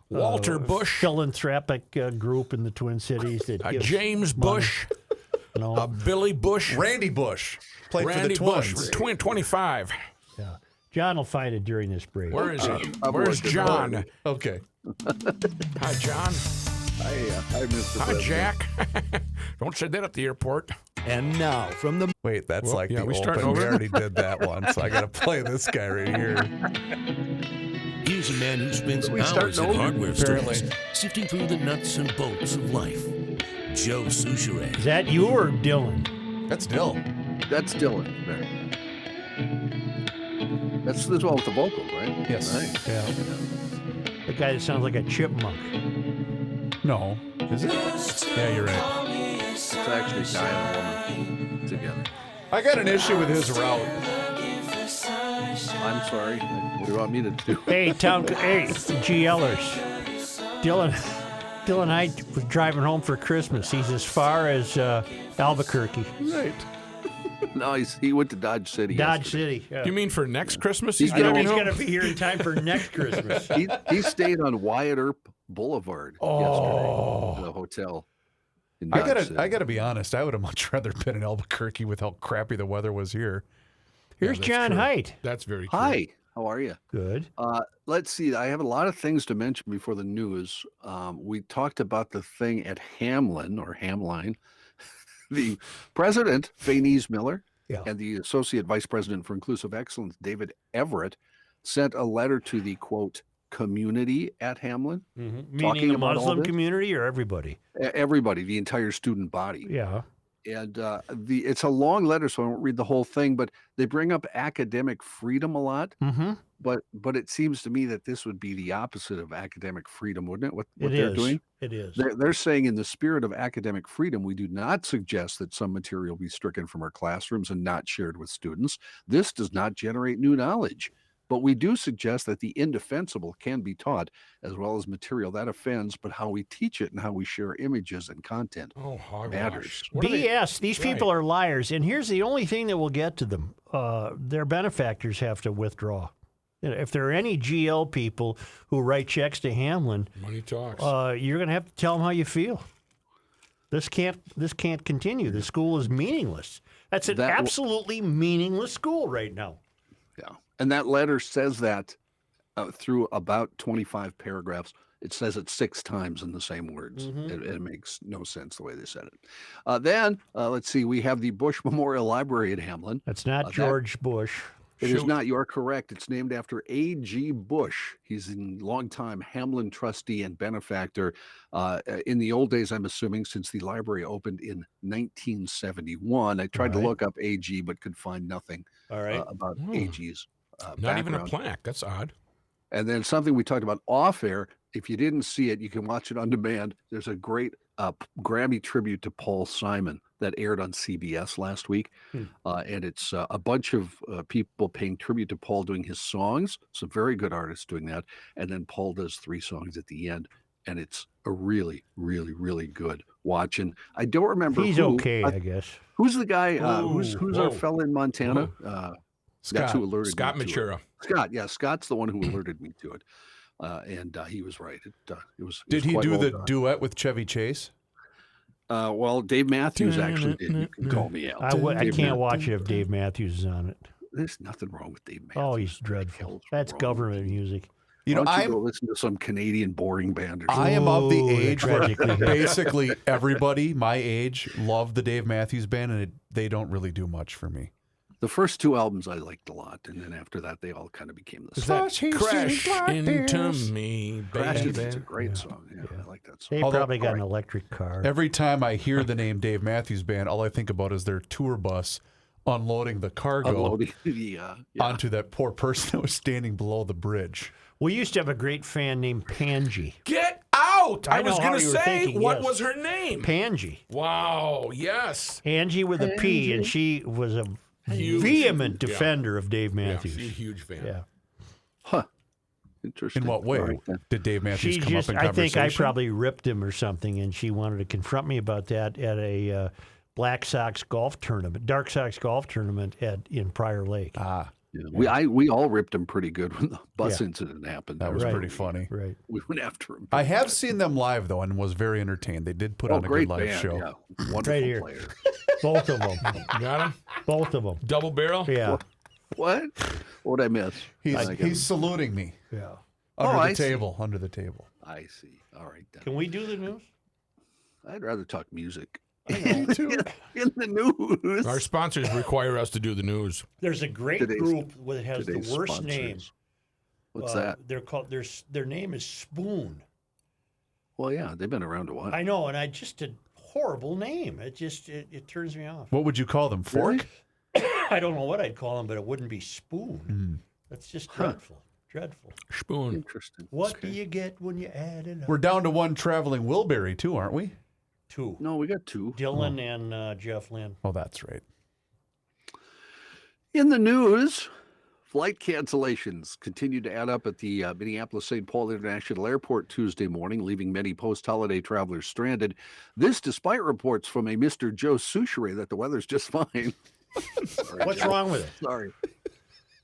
Walter Bush. Philanthropic group in the Twin Cities. That gives James money. Bush. No. Billy Bush. Randy Bush. Played Randy for the Twins. Bush. 25. Yeah. John will find it during this break. Where is he? Where's John? Okay. Hi, John. Hi, Mr. Hi, President. Jack. Don't say that at the airport. And now from the Wait, that's like the we open. starting We over? already did that one, so I got to play this guy right here. Here's a man who spends We hours starting at over? hardware Apparently. stores, sifting through the nuts and bolts of life. Joe Souchere. Is that you or Dylan? That's Dill. That's Dylan there. That's the one with the vocals, right? Yes. Nice. Yeah. The guy that sounds like a chipmunk. No. Is it? Yeah, you're right. It's actually a guy and a woman together. I got an issue with his route. I'm sorry. What do you want me to do? Hey, GLers. Dylan Heidt was driving home for Christmas. He's as far as Albuquerque. Right. No, he went to Dodge City. Dodge yesterday. City. Yeah. You mean for next Christmas? He's I know he's driving going home? to be here in time for next Christmas. He stayed on Wyatt Earp Boulevard yesterday, the hotel. In Dodge City. I gotta be honest. I would have much rather been in Albuquerque with how crappy the weather was here. Here's that's John true. Heidt. That's very true. Hi, how are you? Good. Let's see. I have a lot of things to mention before the news. We talked about the thing at Hamline. The president, Faynese Miller, and the associate vice president for inclusive excellence, David Everett, sent a letter to the, quote, community at Hamline. Meaning the Muslim community or everybody? Everybody, the entire student body. Yeah. And it's a long letter, so I won't read the whole thing, but they bring up academic freedom a lot. Mm-hmm. But it seems to me that this would be the opposite of academic freedom, wouldn't it? What It they're is. doing? It is. They're saying in the spirit of academic freedom, we do not suggest that some material be stricken from our classrooms and not shared with students. This does not generate new knowledge. But we do suggest that the indefensible can be taught, as well as material that offends, but how we teach it and how we share images and content matters. BS. These people are liars. And here's the only thing that will get to them. Their benefactors have to withdraw. You know, if there are any GL people who write checks to Hamline, Money talks. you're going to have to tell them how you feel. This can't continue. The school is meaningless. That's an absolutely meaningless school right now. Yeah. And that letter says that through about 25 paragraphs. It says it 6 times in the same words. It makes no sense the way they said it. Then, let's see, we have the Bush Memorial Library at Hamline. That's not George Bush. It is not. You're correct. It's named after A.G. Bush. He's a longtime Hamline trustee and benefactor. In the old days, I'm assuming, since the library opened in 1971. I tried to look up A.G., but could find nothing about A.G.'s Not even a background. plaque. That's odd. And then something we talked about off air. If you didn't see it, you can watch it on demand. There's a great Grammy tribute to Paul Simon that aired on CBS last week. And it's a bunch of people paying tribute to Paul doing his songs. Some very good artists doing that. And then Paul does 3 songs at the end. And it's a really, really, really good watch. And I don't remember He's okay, I guess. Who's the guy? Who's our fella in Montana? That's who alerted Scott me to Matura. it. Scott, yeah, Scott's the one who alerted me to it. And he was right. It was. Did he quite do well the done. duet with Chevy Chase? Well, Dave Matthews actually did. You can call me out. I can't watch it if Dave Matthews is on it. There's nothing wrong with Dave Matthews. Oh, he's dreadful. That's government music. You know, Why don't you go listen to some Canadian boring band or something? I am of the age where tragically. basically everybody my age loved the Dave Matthews Band, and they don't really do much for me. The first 2 albums I liked a lot, and then after that, they all kind of became the Is same. that Crash into me, Crash baby? is a great song. Yeah, I like that song. They probably got an electric car. Every time I hear the name Dave Matthews Band, all I think about is their tour bus unloading the cargo Unloading onto that poor person that was standing below the bridge. We used to have a great fan named Pangy. Get out! I know was how going to you were say, thinking, what yes. was her name? Pangy. Wow, yes. Angie with a P, and she was a vehement defender of Dave Matthews. Yeah, she's a huge fan. Yeah. Huh. Interesting. In what way All right, then. did Dave Matthews She come just, up in I think conversation? I probably ripped him or something, and she wanted to confront me about that at a Dark Sox golf tournament in Prior Lake. Ah, Yeah. We all ripped him pretty good when the bus incident happened. that was pretty funny. Right. We went after him. I have seen them live though, and was very entertained. They did put on a great good live band, show. Yeah. Wonderful Right here. player. Both of them. Got him? Both of them. Double barrel? Yeah. What? What did I miss? He's saluting me Yeah. under the table. Under the table. I see. All right then. Can we do the news? I'd rather talk music. Me too. In the news. Our sponsors require us to do the news. There's a great group that has the worst name. What's that? They're called. Their name is Spoon. Well, yeah, they've been around a while. I know, and I just a horrible name. It just it turns me off. What would you call them? Fork? I don't know what I'd call them, but it wouldn't be Spoon. That's just dreadful. Dreadful. Spoon. Interesting. What do you get when you add it up? We're down to one traveling Wilbury too, aren't we? 2. No, we got 2. Dylan and Jeff Lynn. Oh, that's right. In the news, flight cancellations continue to add up at the Minneapolis-St. Paul International Airport Tuesday morning, leaving many post-holiday travelers stranded. This despite reports from a Mr. Joe Souchere that the weather's just fine. Sorry, What's Joe. wrong with it? Sorry.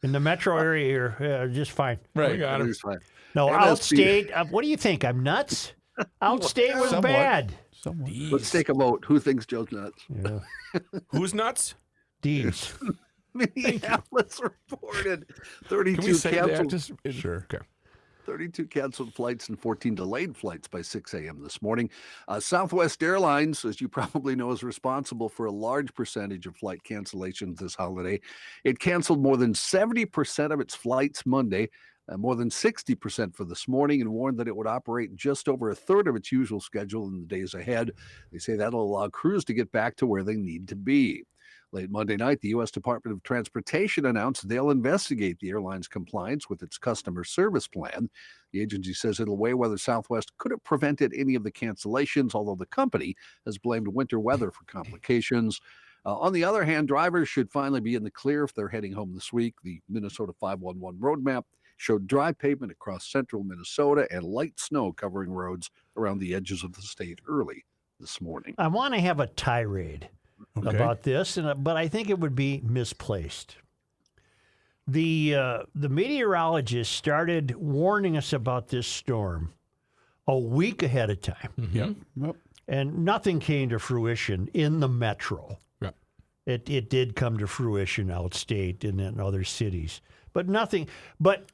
In the metro area here, just fine. We got him. Weather's fine. No, MSP. outstate. What do you think? I'm nuts? Outstate was Somewhat. bad. Somewhat. Let's take a vote. Who thinks Joe's nuts? Yeah. Who's nuts? D's. Minneapolis reported Can we 32 say that? canceled. Just, Sure. Okay. 32 canceled flights and 14 delayed flights by 6 a.m. this morning. Southwest Airlines, as you probably know, is responsible for a large percentage of flight cancellations this holiday. It canceled more than 70% of its flights Monday, more than 60% for this morning, and warned that it would operate just over a third of its usual schedule in the days ahead. They say that'll allow crews to get back to where they need to be. Late Monday night, the U.S. Department of Transportation announced they'll investigate the airline's compliance with its customer service plan. The agency says it'll weigh whether Southwest could have prevented any of the cancellations, although the company has blamed winter weather for complications. On the other hand, drivers should finally be in the clear if they're heading home this week. The Minnesota 511 roadmap showed dry pavement across central Minnesota and light snow covering roads around the edges of the state early this morning. I want to have a tirade about this, but I think it would be misplaced. The meteorologists started warning us about this storm a week ahead of time, Yep. and nothing came to fruition in the metro. Yep. It did come to fruition outstate and in other cities, but nothing. But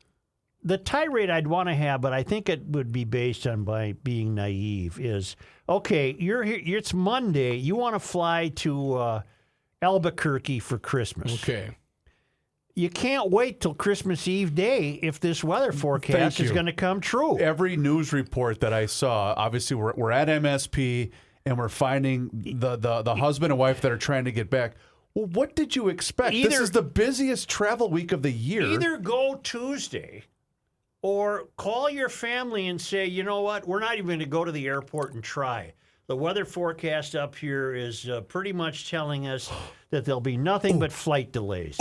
the tirade I'd want to have, but I think it would be based on by being naive, is, okay, you're here, it's Monday, you want to fly to Albuquerque for Christmas. Okay. You can't wait till Christmas Eve day if this weather forecast is going to come true. Every news report that I saw, obviously we're at MSP and we're finding the husband and wife that are trying to get back. Well, what did you expect? This is the busiest travel week of the year. Either go Tuesday or call your family and say, you know what, we're not even going to go to the airport and try. The weather forecast up here is pretty much telling us that there'll be nothing but flight delays.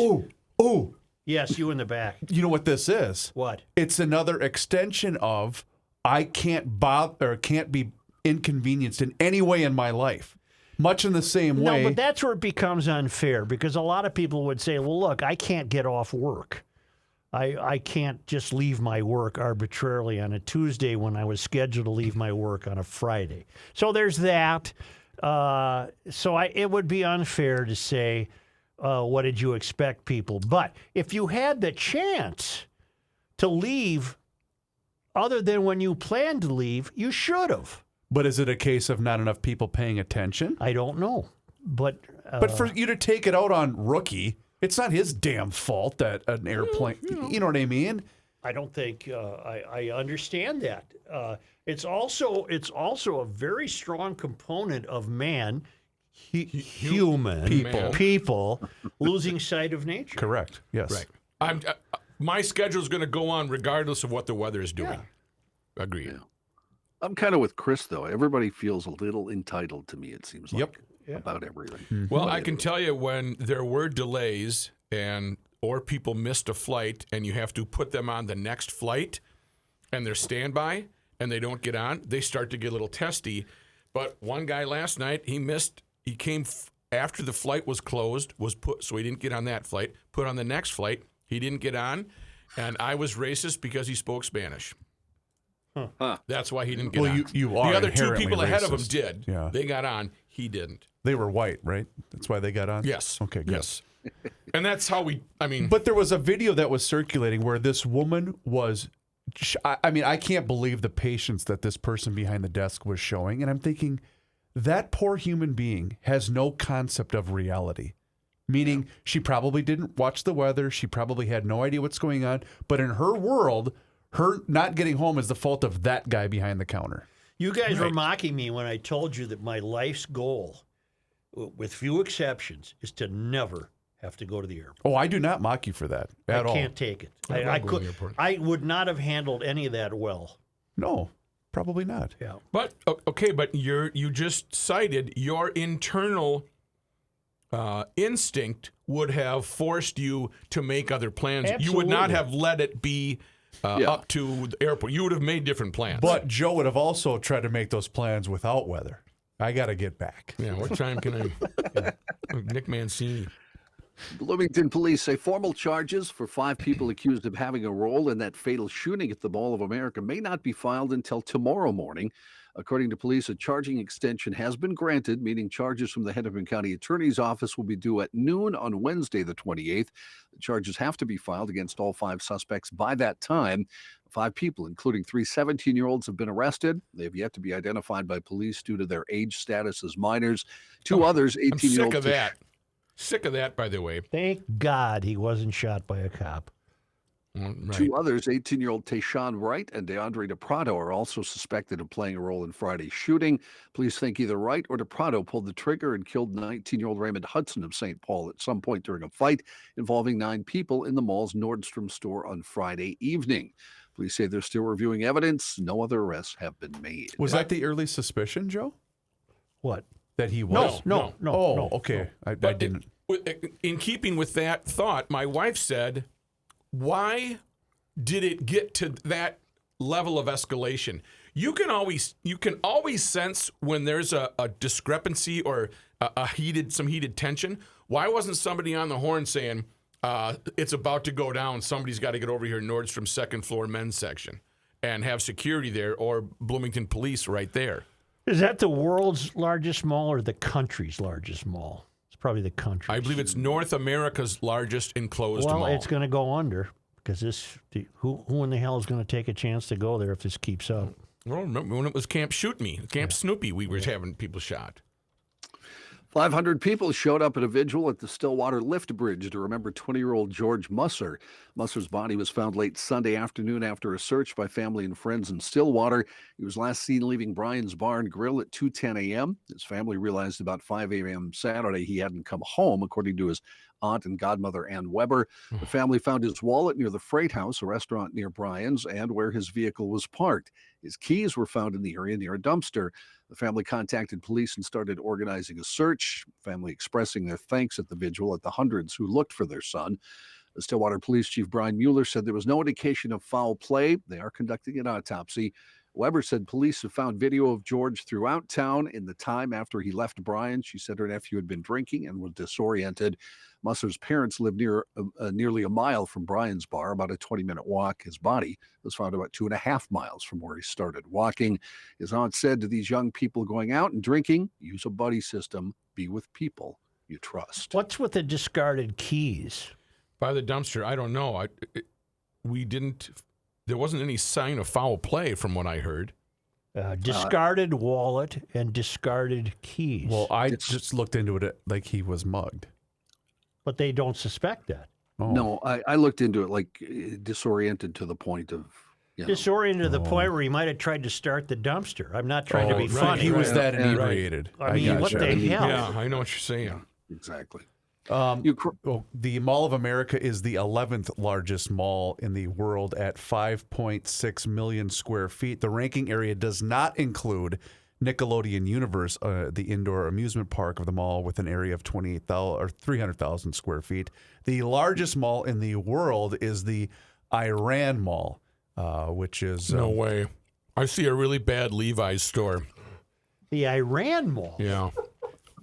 Oh, Yes, you in the back. you know what this is? What? It's another extension of I can't bother or can't be inconvenienced in any way in my life. Much in the same way. No, but that's where it becomes unfair, because a lot of people would say, well, look, I can't get off work. I can't just leave my work arbitrarily on a Tuesday when I was scheduled to leave my work on a Friday. So there's that. It would be unfair to say, what did you expect, people? But if you had the chance to leave other than when you planned to leave, you should have. But is it a case of not enough people paying attention? I don't know. But for you to take it out on Rookie, it's not his damn fault that an airplane, you know what I mean? I don't think I understand that. It's also a very strong component of man, human people losing sight of nature. Correct. Yes. Right. My schedule's going to go on regardless of what the weather is doing. Yeah. Agreed. Yeah. I'm kind of with Chris, though. Everybody feels a little entitled to me, it seems like, about everything. Well, I can tell you when there were delays or people missed a flight and you have to put them on the next flight and they're standby and they don't get on, they start to get a little testy. But one guy last night, he came after the flight was closed, so he didn't get on that flight, put on the next flight, he didn't get on, and I was racist because he spoke Spanish. Huh. That's why he didn't get on. You are the other two inherently people ahead of him racist. did. Yeah. They got on. He didn't. They were white, right? That's why they got on? Yes. Okay, good. Yes. And that's how But there was a video that was circulating where this woman was, I can't believe the patience that this person behind the desk was showing. And I'm thinking, that poor human being has no concept of reality. Meaning, she probably didn't watch the weather. She probably had no idea what's going on. But in her world, her not getting home is the fault of that guy behind the counter. You guys were mocking me when I told you that my life's goal, with few exceptions, is to never have to go to the airport. Oh, I do not mock you for that at all. I can't take it. I would not have handled any of that well. No. Probably not. Yeah. But okay, but you just cited your internal instinct would have forced you to make other plans. You would not have let it be up to the airport. You would have made different plans. But Joe would have also tried to make those plans without weather. I got to get back. Yeah, what time can I? Nick Mancini. Bloomington police say formal charges for 5 people accused of having a role in that fatal shooting at the Mall of America may not be filed until tomorrow morning. According to police, a charging extension has been granted, meaning charges from the Hennepin County Attorney's Office will be due at noon on Wednesday, the 28th. The charges have to be filed against all 5 suspects by that time. 5 people, including 3 17-year-olds, have been arrested. They have yet to be identified by police due to their age status as minors. 2 others, 18-year-olds. I'm sick of that. Sick of that, by the way. Thank God he wasn't shot by a cop. Right. 2 others, 18-year-old Tayshawn Wright and DeAndre DePrado, are also suspected of playing a role in Friday's shooting. Police think either Wright or DePrado pulled the trigger and killed 19-year-old Raymond Hudson of St. Paul at some point during a fight involving 9 people in the mall's Nordstrom store on Friday evening. Police say they're still reviewing evidence. No other arrests have been made. Was that the early suspicion, Joe? What? That he was? No. Okay. I didn't. In keeping with that thought, my wife said, why did it get to that level of escalation? You can always sense when there's a discrepancy or some heated tension. Why wasn't somebody on the horn saying, it's about to go down, somebody's got to get over here, Nordstrom second floor men's section, and have security there, or Bloomington police right there? Is that the world's largest mall or the country's largest mall? It's probably the country. I believe it's North America's largest enclosed mall. Well, it's going to go under because who in the hell is going to take a chance to go there if this keeps up? Well, remember when it was Camp Shoot Me, Camp Snoopy, we were having people shot. 500 people showed up at a vigil at the Stillwater Lift Bridge to remember 20-year-old George Musser. Musser's body was found late Sunday afternoon after a search by family and friends in Stillwater. He was last seen leaving Brian's Bar and Grill at 2:10 a.m. His family realized about 5 a.m. Saturday he hadn't come home, according to his aunt and godmother, Ann Weber. The family found his wallet near the Freight House, a restaurant near Brian's, and where his vehicle was parked. His keys were found in the area near a dumpster. The family contacted police and started organizing a search, family expressing their thanks at the vigil at the hundreds who looked for their son. The Stillwater Police Chief Brian Mueller said there was no indication of foul play. They are conducting an autopsy. Weber said police have found video of George throughout town in the time after he left Brian. She said her nephew had been drinking and was disoriented. Musser's parents lived nearly a mile from Brian's Bar, about a 20-minute walk. His body was found about 2.5 miles from where he started walking. His aunt said to these young people going out and drinking, use a buddy system, be with people you trust. What's with the discarded keys? By the dumpster, I don't know. There wasn't any sign of foul play from what I heard. Discarded wallet and discarded keys. Well, I just looked into it like he was mugged. But they don't suspect that. Oh. No, I looked into it like disoriented to the point of... Disoriented to the point where he might have tried to start the dumpster. I'm not trying to be funny. He was that inebriated. I mean, what the hell? Yeah, I know what you're saying. Exactly. The Mall of America is the 11th largest mall in the world at 5.6 million square feet. The ranking area does not include Nickelodeon Universe, the indoor amusement park of the mall, with an area of 300,000 square feet. The largest mall in the world is the Iran Mall, which is... No way. I see a really bad Levi's store. The Iran Mall? Yeah.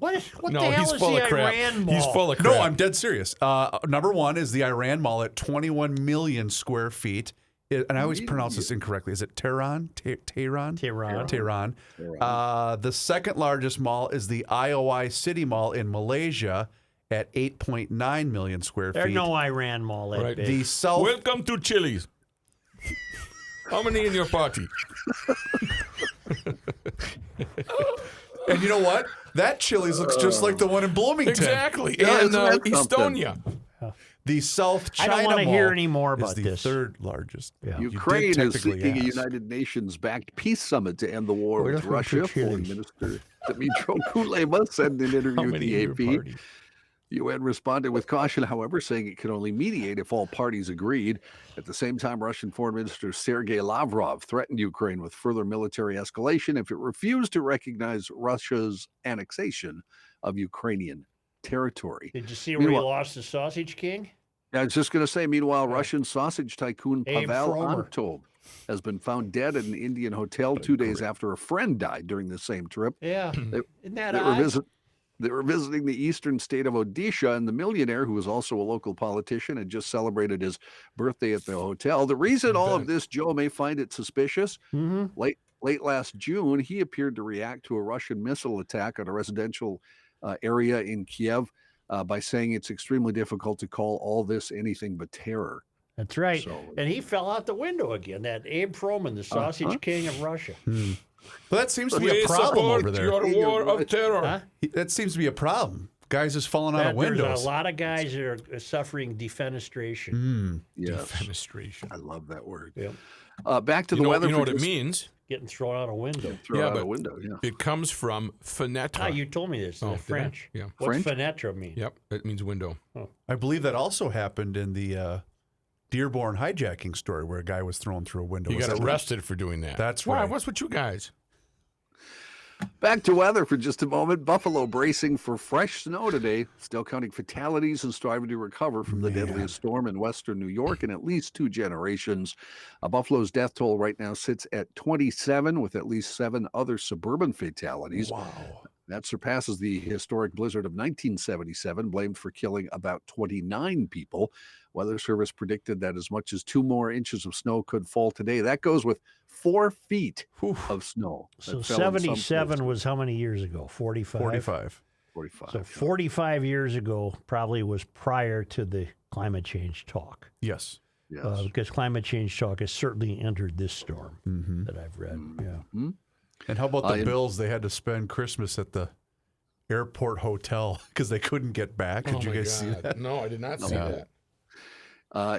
What the hell is the Iran Mall? He's full of crap. No, I'm dead serious. Number one is the Iran Mall at 21 million square feet. And I always pronounce this incorrectly. Is it Tehran? Tehran. The second largest mall is the IOI City Mall in Malaysia at 8.9 million square feet. There's no Iran Mall that big. Welcome to Chili's. How many in your party? And you know what? That Chili's looks just like the one in Bloomington. Exactly. Yeah, and Estonia. The South China I don't want to Mall hear any more about is the third largest. Yeah. Ukraine is seeking a United Nations-backed peace summit to end the war with Russia. Foreign Minister Dmytro Kuleba said in an interview with the AP. UN responded with caution, however, saying it could only mediate if all parties agreed. At the same time, Russian Foreign Minister Sergei Lavrov threatened Ukraine with further military escalation if it refused to recognize Russia's annexation of Ukrainian territory. Did you see where he lost the Sausage King? I was just going to say, meanwhile, Russian sausage tycoon Abe Pavel Fromer. Antov has been found dead at an Indian hotel 2 days after a friend died during the same trip. Yeah. Isn't that They were, odd? they were visiting the eastern state of Odisha, and the millionaire, who was also a local politician, had just celebrated his birthday at the hotel. The reason all of this, Joe, may find it suspicious, late last June, he appeared to react to a Russian missile attack on a residential area in Kiev by saying it's extremely difficult to call all this anything but terror. That's right. So- And he fell out the window again, that Abe Froman, the Sausage King of Russia. But that seems to be a problem over there. Your war of terror. Huh? That seems to be a problem. Guys just falling out of There's windows. a lot of guys that are suffering defenestration. Yes, Defenestration. I love that word. Yep. Back to the weather. You know for what it just- means? Getting thrown out a window. Throw Yeah, out but a window, yeah. It comes from fenêtre. Ah, you told me this. Oh, The did I? French. Yeah. What's French? fenêtre mean? Yep, it means window. I believe that also happened in the Dearborn hijacking story where a guy was thrown through a window. He Was got that right? arrested for doing that. That's Why? right. What's with you guys? Back to weather for just a moment. Buffalo bracing for fresh snow today, still counting fatalities and striving to recover from the deadliest storm in western New York in at least 2 generations. Buffalo's death toll right now sits at 27, with at least 7 other suburban fatalities. Wow. That surpasses the historic blizzard of 1977, blamed for killing about 29 people. Weather Service predicted that as much as 2 more inches of snow could fall today. That goes with 4 feet of snow. that So fell in some 77 places. was how many years ago? 45? 45. 45. So 45 years ago probably was prior to the climate change talk. Yes. Yes. Because climate change talk has certainly entered this storm that I've read. Yeah. And how about the Bills? They had to spend Christmas at the airport hotel because they couldn't get back. Did you guys see that? No, I did not see that.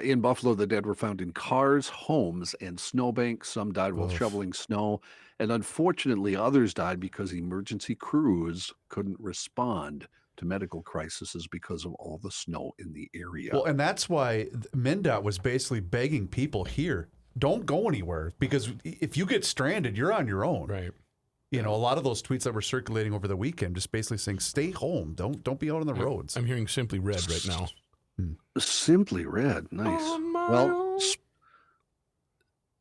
In Buffalo, the dead were found in cars, homes, and snowbanks. Some died while shoveling snow. And unfortunately, others died because emergency crews couldn't respond to medical crises because of all the snow in the area. Well, and that's why MnDOT was basically begging people here, don't go anywhere, because if you get stranded, you're on your own. Right. You know, a lot of those tweets that were circulating over the weekend just basically saying, stay home. Don't be out on the roads. I'm hearing Simply Red right now. Simply Red. Nice. On my well, own.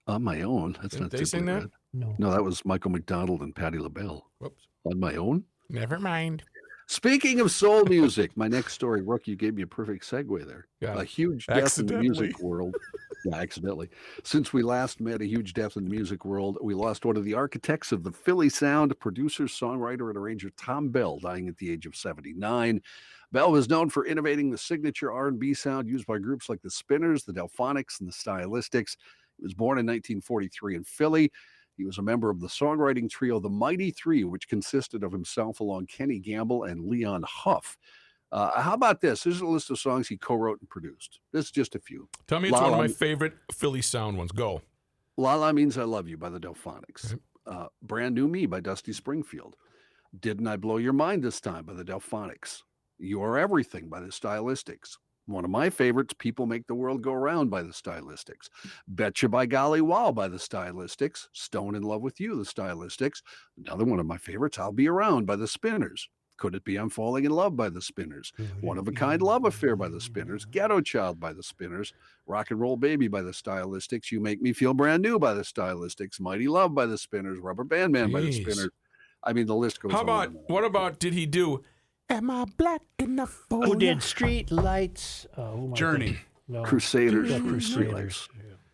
On my own. That's Didn't not they Simply sing that? Red. No. No, that was Michael McDonald and Patti LaBelle. Whoops. On my own. Never mind. Speaking of soul music, my next story, Rook, you gave me a perfect segue there. Yeah. A huge death in the music Accidentally. world. Yeah, accidentally. Since we last met, a huge death in the music world. We lost one of the architects of the Philly sound, producer, songwriter, and arranger Tom Bell, dying at the age of 79. Bell was known for innovating the signature R&B sound used by groups like the Spinners, the Delphonics, and the Stylistics. He was born in 1943 in Philly. He was a member of the songwriting trio The Mighty Three, which consisted of himself along Kenny Gamble and Leon Huff. How about this? Here's a list of songs he co-wrote and produced. This is just a few. Tell me it's La one of La- my favorite Philly sound ones. Go. La La Means I Love You by the Delphonics. Brand New Me by Dusty Springfield. Didn't I Blow Your Mind This Time by the Delphonics. You're Everything by the Stylistics. One of my favorites, People Make the World Go Round by the Stylistics. Betcha by Golly Wow by the Stylistics. Stone in Love with You, the Stylistics. Another one of my favorites, I'll Be Around by the Spinners. Could It Be I'm Falling in Love by the Spinners. One of a Kind Love Affair by the Spinners. Ghetto Child by the Spinners. Rock and Roll Baby by the Stylistics. You Make Me Feel Brand New by the Stylistics. Mighty Love by the Spinners. Rubber Band Man by the Jeez. Spinners. I mean, the list goes How on. about, and on. what about, did he do, Am I Black Enough for Who You? did Street Lights? Who am I Journey. thinking? No. Crusaders. Yeah, Crusaders.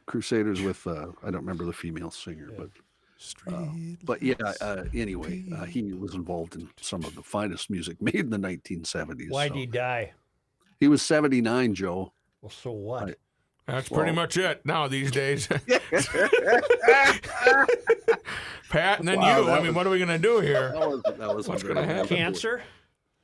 Crusaders with, I don't remember the female singer, but yeah, anyway, he was involved in some of the finest music made in the 1970s. Why'd so. he die? He was 79, Joe. Well, so what? That's pretty much it now these days. Pat, and then Wow, you. that I mean, what are we going to do here? That was What's gonna happen? Cancer?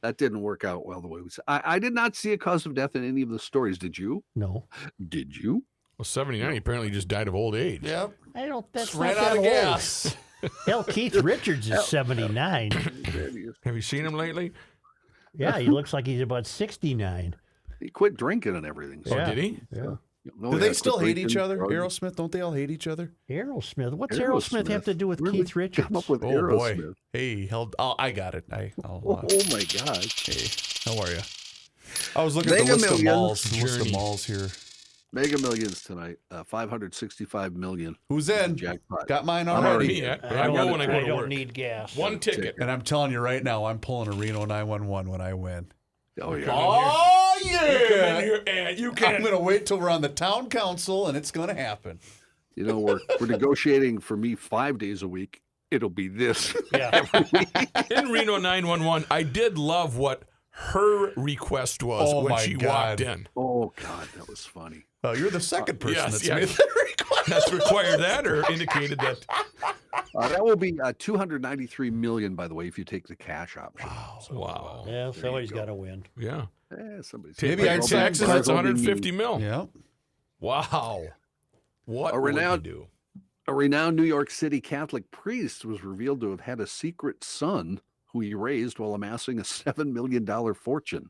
That didn't work out well the way we said. I did not see a cause of death in any of the stories. Did you? No. Did you? Well, 79, he apparently just died of old age. Yep. I don't. That's Ran not out that of old. gas. Hell, Keith Richards is 79. Have you seen him lately? Yeah, he looks like he's about 69. He quit drinking and everything. Oh, did he? Yeah. Do they still hate each other? Aerosmith, don't they all hate each other? Aerosmith. What's Aerosmith have to do with Where did Keith we Richards? come up with Oh, Aerosmith? boy. Hey, I got it. Oh my gosh. Hey, how are you? I was looking at the Mega list of Millions. malls. Malls here. Mega Millions tonight. 565 million. Who's in? Jackpot. Got mine Not already. me. I I go when I go to don't work. need gas. One ticket. And I'm telling you right now, I'm pulling a Reno 911 when I win. Oh yeah. Oh, You come in yeah. here and you I'm can. going to wait till we're on the town council, and it's going to happen. You know, we're negotiating for me 5 days a week. It'll be this. Yeah. In Reno 911, I did love what her request was Oh, when my she God. walked in. Oh God, that was funny. Oh, you're the second person Yes, that's yeah. made that request. That's required that or indicated that. That will be 293 million, by the way, if you take the cash option. Wow. Yeah, somebody's got to win. Yeah. Somebody's Maybe Maybe I'd I'd say taxes, that's 150 mil. Yeah. Wow. What A would you renowned- do? A renowned New York City Catholic priest was revealed to have had a secret son who he raised while amassing a $7 million fortune.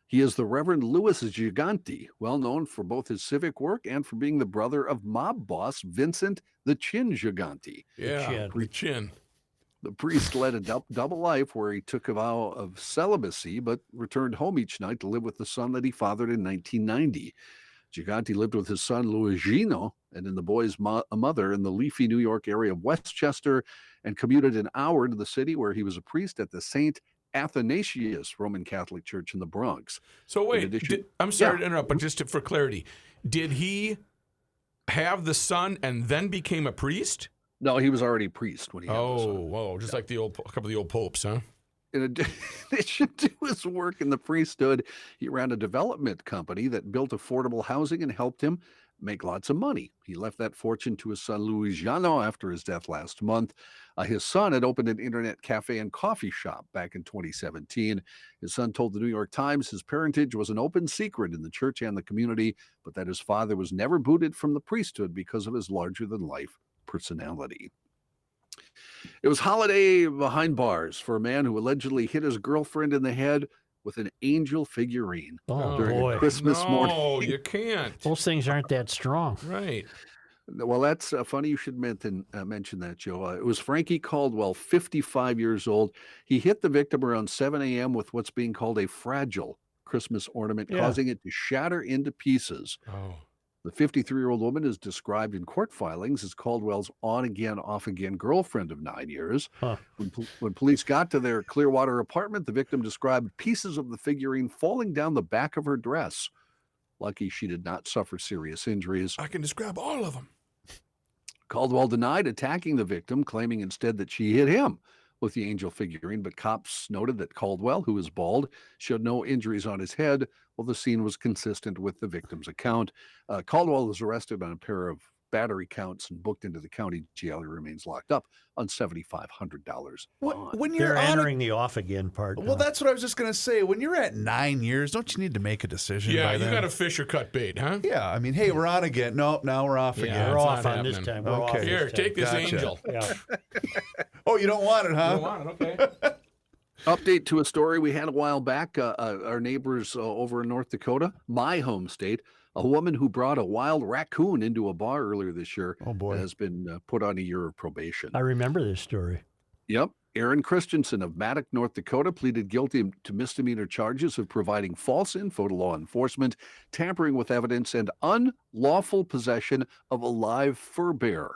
He is the Reverend Louis Gigante, well known for both his civic work and for being the brother of mob boss Vincent the Chin Gigante. Yeah, Chin. the chin. The priest led a double life where he took a vow of celibacy but returned home each night to live with the son that he fathered in 1990. Gigante lived with his son Luigino and in the boy's mother in the leafy New York area of Westchester and commuted an hour to the city where he was a priest at the St. Athanasius Roman Catholic Church in the Bronx. So wait, addition- I'm sorry Yeah. to interrupt, but just for clarity, did he have the son and then became a priest? No, he was already a priest when he had the son. Whoa, just like a couple of the old popes, huh? In addition to his work in the priesthood, he ran a development company that built affordable housing and helped him make lots of money. He left that fortune to his son Luigiano after his death last month. His son had opened an internet cafe and coffee shop back in 2017. His son told the New York Times his parentage was an open secret in the church and the community, but that his father was never booted from the priesthood because of his larger-than-life personality. It was holiday behind bars for a man who allegedly hit his girlfriend in the head with an angel figurine Oh, during boy. a Christmas morning. No, you can't. Those things aren't that strong. Right. Well, that's funny you should mention that, Joe. It was Frankie Caldwell, 55 years old. He hit the victim around 7 a.m. with what's being called a fragile Christmas ornament, Yeah. causing it to shatter into pieces. Oh. The 53-year-old woman is described in court filings as Caldwell's on-again, off-again girlfriend of 9 years. Huh. When police got to their Clearwater apartment, the victim described pieces of the figurine falling down the back of her dress. Lucky she did not suffer serious injuries. I can describe all of them. Caldwell denied attacking the victim, claiming instead that she hit him with the angel figurine, but cops noted that Caldwell, who is bald, showed no injuries on his head, while the scene was consistent with the victim's account. Caldwell was arrested on a pair of battery counts and booked into the county jail. He remains locked up on $7,500 bond. When you're They're on entering the off again part. well, now. that's what I was just going to say. When you're at 9 years, don't you need to make a decision Yeah, by you then? got to fish or cut bait, huh? Yeah, I mean, hey, we're on again. Nope, now we're off Yeah. again. We're it's off not on this happening. time. We're off Okay. Here, this take this Gotcha. angel. time. Yeah. Oh, you don't want it, huh? You want it, okay. Update to a story we had a while back. Our neighbors over in North Dakota, my home state, a woman who brought a wild raccoon into a bar earlier this year Oh, boy. has been put on a year of probation. I remember this story. Yep. Aaron Christensen of Maddock, North Dakota, pleaded guilty to misdemeanor charges of providing false info to law enforcement, tampering with evidence, and unlawful possession of a live fur bear,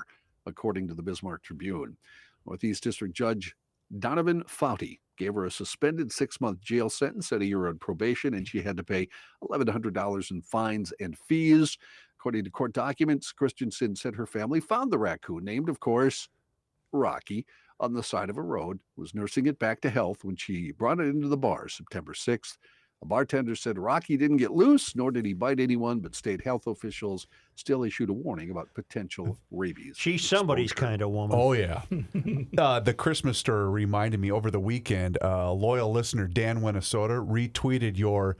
according to the Bismarck Tribune. Northeast District Judge Donovan Fouty gave her a suspended 6-month jail sentence and a year on probation, and she had to pay $1,100 in fines and fees. According to court documents, Christensen said her family found the raccoon, named, of course, Rocky, on the side of a road, was nursing it back to health when she brought it into the bar September 6th. A bartender said Rocky didn't get loose, nor did he bite anyone, but state health officials still issued a warning about potential rabies. She's somebody's exposure. kind of woman. Oh, yeah. The Christmas story reminded me over the weekend, a loyal listener, Dan Winnesota, retweeted your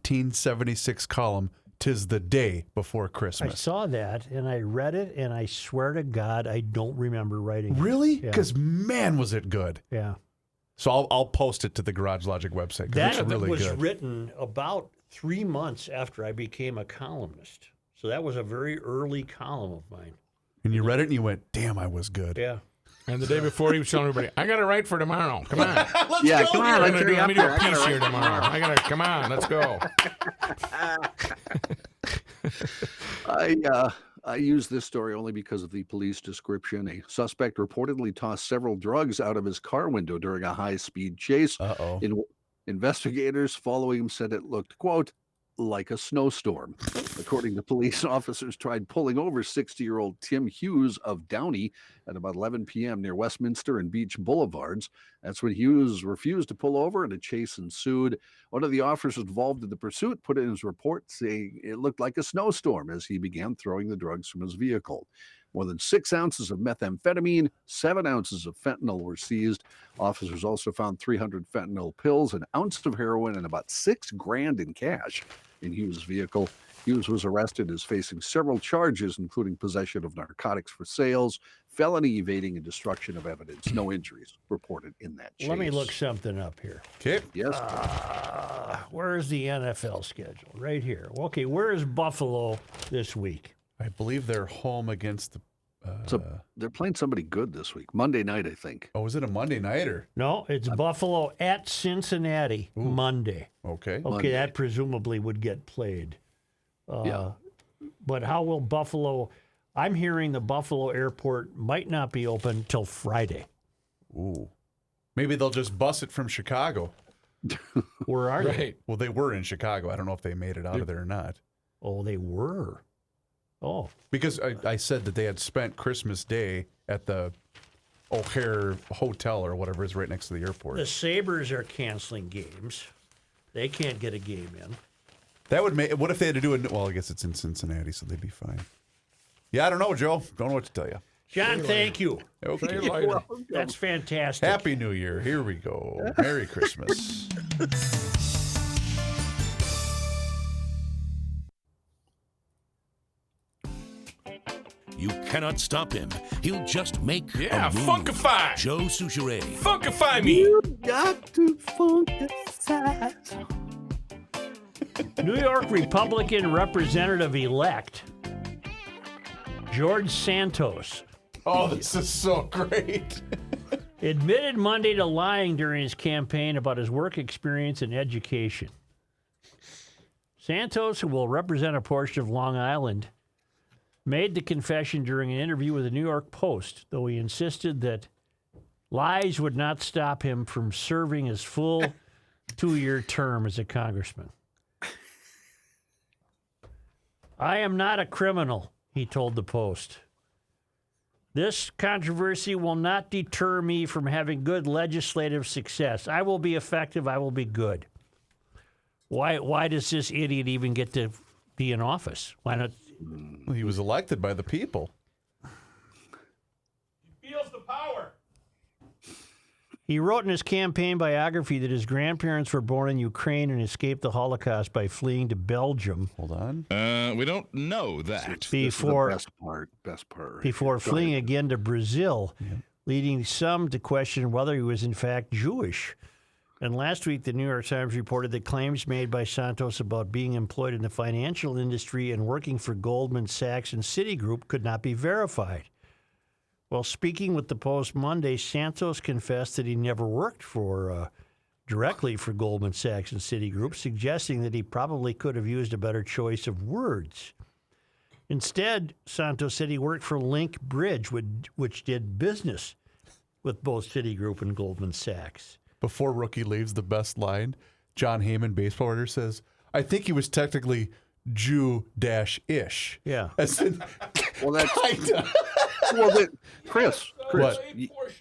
1976 column, "'Tis the Day Before I Christmas." saw that and I read it, and I swear to God, I don't remember writing it. Really? Yeah. Because, man, was it good. Yeah. So I'll post it to the Garage Logic website. That it's really was good. written about 3 months after I became a columnist. So that was a very early column of mine. And you read it and you went, damn, I was good. Yeah. And the day before, he was telling everybody, I got to write for tomorrow. Come on. Come on. Let me do a piece here tomorrow. Come on, let's go. I use this story only because of the police description. A suspect reportedly tossed several drugs out of his car window during a high-speed chase. Investigators following him said it looked, quote, like a snowstorm. According to police, officers tried pulling over 60-year-old Tim Hughes of Downey at about 11 p.m. near Westminster and Beach Boulevards. That's when Hughes refused to pull over and a chase ensued. One of the officers involved in the pursuit put in his report saying it looked like a snowstorm as he began throwing the drugs from his vehicle. More than 6 ounces of methamphetamine, 7 ounces of fentanyl were seized. Officers also found 300 fentanyl pills, an ounce of heroin, and about $6,000 in cash in Hughes' vehicle. Hughes was arrested and is facing several charges, including possession of narcotics for sales, felony evading, and destruction of evidence. No injuries reported in that chase. Let me look something up here. Okay. Yes. Where's the NFL schedule? Right here. Okay, where is Buffalo this week? I believe they're home against the. So they're playing somebody good this week. Monday night, I think. Oh, is it a Monday nighter? No, it's Buffalo at Cincinnati Monday. Okay. Okay, Monday. that presumably would get played. Yeah. But how will Buffalo? I'm hearing the Buffalo airport might not be open till Friday. Ooh. Maybe they'll just bus it from Chicago. Where are they? Right. Well, they were in Chicago. I don't know if they made it out of there or not. Oh, they were. Oh, Because I said that they had spent Christmas Day at the O'Hare Hotel or whatever is right next to the airport. the Sabres are canceling games. They can't get a game in. That would make. What if they had to do it? Well, I guess it's in Cincinnati, so they'd be fine. Yeah, I don't know, Joe. Don't know what to tell you. John, thank you. Okay. That's fantastic. Happy New Year. Here we go. Merry Christmas. You cannot stop him. He'll just make Yeah, a move. funkify. Joe Souchere. Funkify me. Got to funk New York Republican Representative-elect George Santos Oh, this is so great. admitted Monday to lying during his campaign about his work experience and education. Santos, who will represent a portion of Long Island, made the confession during an interview with the New York Post, though he insisted that lies would not stop him from serving his full 2-year term as a congressman. I am not a criminal, he told the Post. This controversy will not deter me from having good legislative success. I will be effective. I will be good. Why does this idiot even get to be in office? Why not? Well, he was elected by the people. He feels the power. He wrote in his campaign biography that his grandparents were born in Ukraine and escaped the Holocaust by fleeing to Belgium. Hold on. We don't know that. Before best part right before here. Go fleeing ahead. again to Brazil, leading some to question whether he was in fact Jewish. And last week, the New York Times reported that claims made by Santos about being employed in the financial industry and working for Goldman Sachs and Citigroup could not be verified. While speaking with the Post Monday, Santos confessed that he never worked directly for Goldman Sachs and Citigroup, suggesting that he probably could have used a better choice of words. Instead, Santos said he worked for Link Bridge, which did business with both Citigroup and Goldman Sachs. Before Rookie leaves, the best line, John Heyman, baseball writer, says, I think he was technically Jew-ish. Yeah. As in, Well, that's kinda. Chris. What?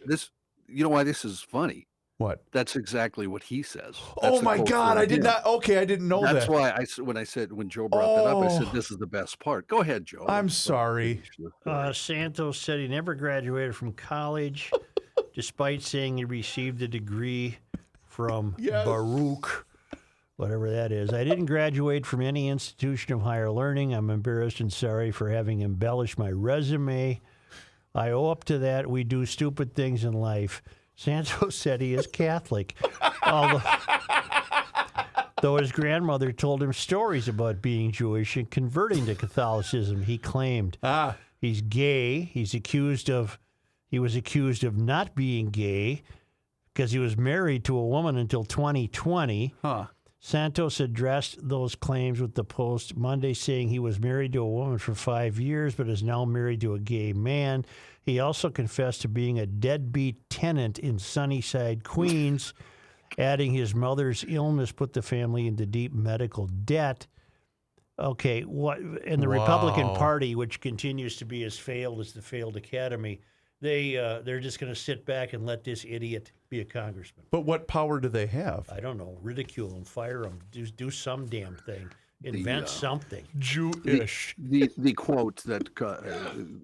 This, you know why this is funny? What? That's exactly what he says. Oh, That's the my quote God. from I did him. not. Okay, I didn't know That's that. why when Joe brought that up, I said Oh. this is the best part. Go ahead, Joe. I'm sorry. Santos said he never graduated from college, despite saying he received a degree from Baruch, whatever that is. I didn't graduate from any institution of higher learning. I'm embarrassed and sorry for having embellished my resume. I owe up to that. We do stupid things in life. Santos said he is Catholic, although though his grandmother told him stories about being Jewish and converting to Catholicism. He claimed he's gay. He was accused of not being gay because he was married to a woman until 2020. Santos addressed those claims with the Post Monday, saying he was married to a woman for 5 years but is now married to a gay man. He also confessed to being a deadbeat tenant in Sunnyside, Queens, adding his mother's illness put the family into deep medical debt. Okay, and the Republican Party, which continues to be as failed as the failed academy, they're just going to sit back and let this idiot be a congressman. But what power do they have? I don't know. Ridicule him, fire him, do some damn thing, invent something. Jewish. The quote that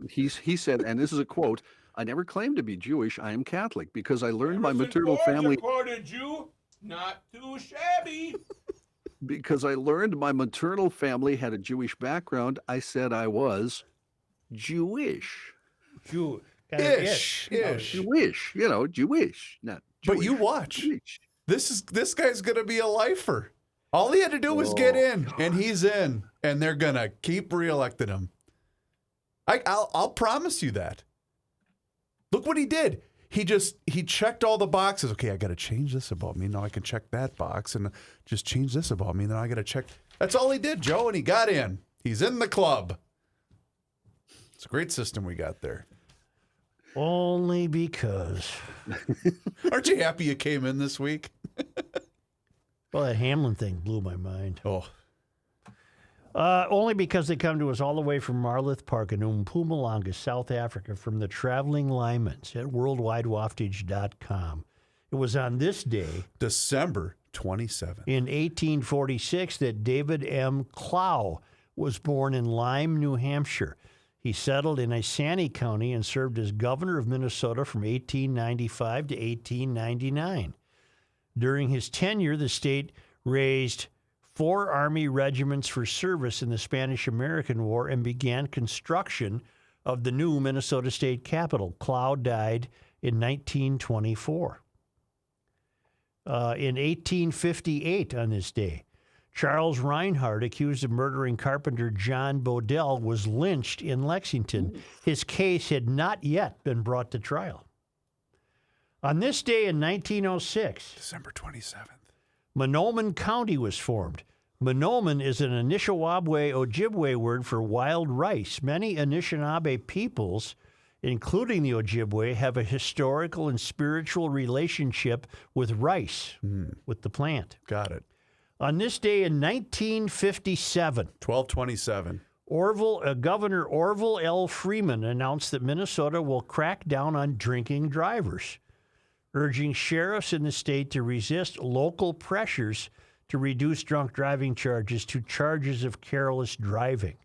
he said, and this is a quote: "I never claimed to be Jewish. I am Catholic because I learned my maternal family." Jew, not too shabby. Because I learned my maternal family had a Jewish background, I said I was Jewish. Ish. Jewish, Jewish, not Jewish. But you watch. Jewish. This guy's going to be a lifer. All he had to do was get in, and he's in, and they're going to keep reelecting him. I'll promise you that. Look what he did. He checked all the boxes. Okay, I got to change this about me. Now I can check that box and just change this about me. Then I got to check. That's all he did, Joe, and he got in. He's in the club. It's a great system we got there. Only because. Aren't you happy you came in this week? Well, that Hamlin thing blew my mind. Oh. Only because they come to us all the way from Marloth Park in Mpumalanga, South Africa, from the Traveling Lymans at worldwidewaftage.com. It was on this day, December 27th, in 1846, that David M. Clow was born in Lyme, New Hampshire. He settled in Isani County and served as governor of Minnesota from 1895 to 1899. During his tenure, the state raised 4 Army regiments for service in the Spanish-American War and began construction of the new Minnesota State Capitol. Clow died in 1924. In 1858, on this day, Charles Reinhardt, accused of murdering carpenter John Bodell, was lynched in Lexington. His case had not yet been brought to trial. On this day in 1906, December 27th, Mahnomen County was formed. Mahnomen is an Anishinaabe Ojibwe word for wild rice. Many Anishinaabe peoples, including the Ojibwe, have a historical and spiritual relationship with rice, with the plant. Got it. On this day in 1957, 12/27, Governor Orville L. Freeman announced that Minnesota will crack down on drinking drivers, urging sheriffs in the state to resist local pressures to reduce drunk driving charges to charges of careless driving.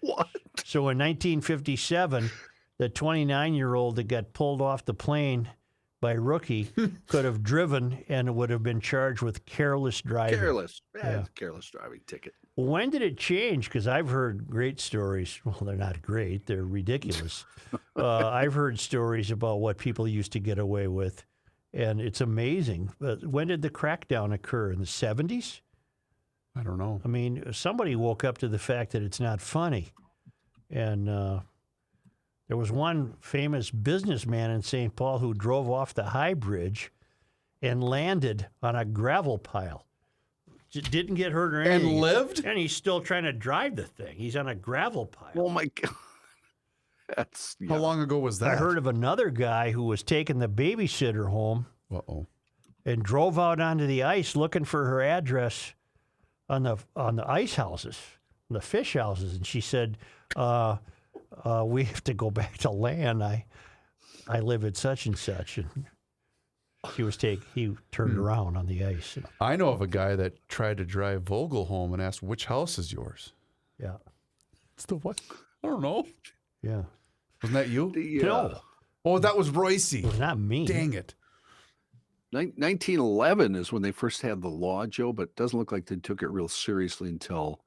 What? So in 1957, the 29-year-old that got pulled off the plane by rookie could have driven and would have been charged with careless driving. Careless. Yeah. Careless driving ticket. When did it change? Because I've heard great stories. Well, they're not great. They're ridiculous. I've heard stories about what people used to get away with, and it's amazing. But when did the crackdown occur? In the 70s? I don't know. I mean, somebody woke up to the fact that it's not funny. And there was one famous businessman in St. Paul who drove off the High Bridge and landed on a gravel pile. Didn't get hurt or anything. And lived? And he's still trying to drive the thing. He's on a gravel pile. Oh, my God. That's How long ago was that? I heard of another guy who was taking the babysitter home and drove out onto the ice looking for her address on the ice houses, the fish houses. And she said, we have to go back to land. I live at such and such. And he turned around on the ice. I know of a guy that tried to drive Vogel home and asked, which house is yours? Yeah. It's the what? I don't know. Yeah. Wasn't that you? No. Oh, that was Royce. It was not me. Dang it. 1911 is when they first had the law, Joe, but it doesn't look like they took it real seriously until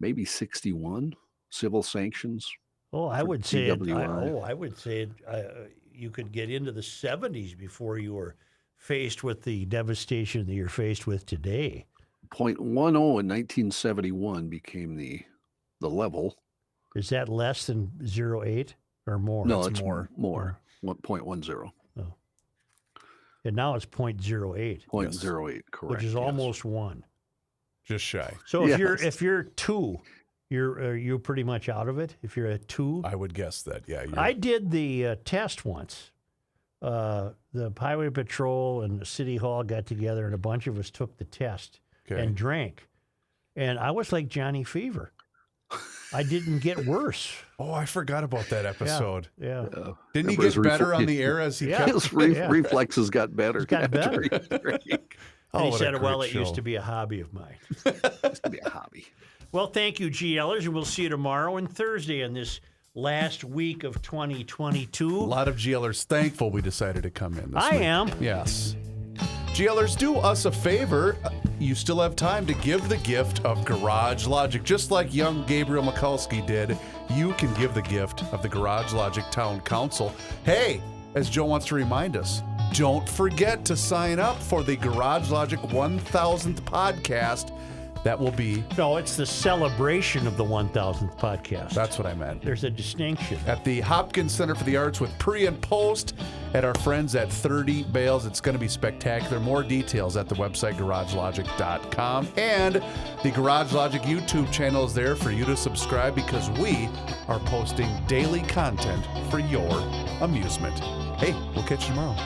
maybe 61, civil sanctions. Oh, I would say you could get into the 70s before you were faced with the devastation that you're faced with today. 0.10 in 1971 became the level. Is that less than 0.8 or more? No, it's more. 1.10. Oh. And now it's 0.08. 0.08, correct. Which is almost 1. Just shy. So if you're 2, you're pretty much out of it. If you're at 2, I would guess that. Yeah. I did the test once. The Highway Patrol and the City Hall got together, and a bunch of us took the test and drank. And I was like Johnny Fever. I didn't get worse. Oh, I forgot about that episode. Yeah. Didn't he get better on the air as he kept? His reflexes got better. Got better. And he what a said, well, great it used show. to be a hobby of mine. Used to be a hobby. Well, thank you, GLers, and we'll see you tomorrow and Thursday on this last week of 2022. A lot of GLers thankful we decided to come in this week. I am. Yes. GLers, do us a favor. You still have time to give the gift of Garage Logic. Just like young Gabriel Mikulski did, you can give the gift of the Garage Logic Town Council. Hey, as Joe wants to remind us, don't forget to sign up for the Garage Logic 1000th podcast. That will be... No, it's the celebration of the 1000th podcast. That's what I meant. There's a distinction. At the Hopkins Center for the Arts with pre and post at our friends at 30 Bales. It's going to be spectacular. More details at the website garagelogic.com. And the Garage Logic YouTube channel is there for you to subscribe because we are posting daily content for your amusement. Hey, we'll catch you tomorrow.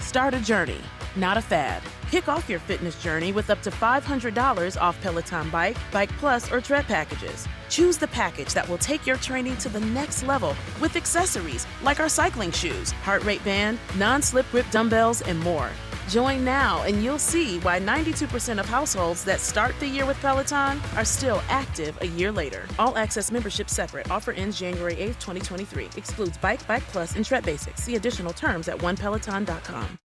Start a journey, not a fad. Kick off your fitness journey with up to $500 off Peloton Bike, Bike Plus, or Tread packages. Choose the package that will take your training to the next level with accessories like our cycling shoes, heart rate band, non-slip grip dumbbells, and more. Join now and you'll see why 92% of households that start the year with Peloton are still active a year later. All access membership separate. Offer ends January 8th, 2023. Excludes Bike, Bike Plus, and Tread Basics. See additional terms at onepeloton.com.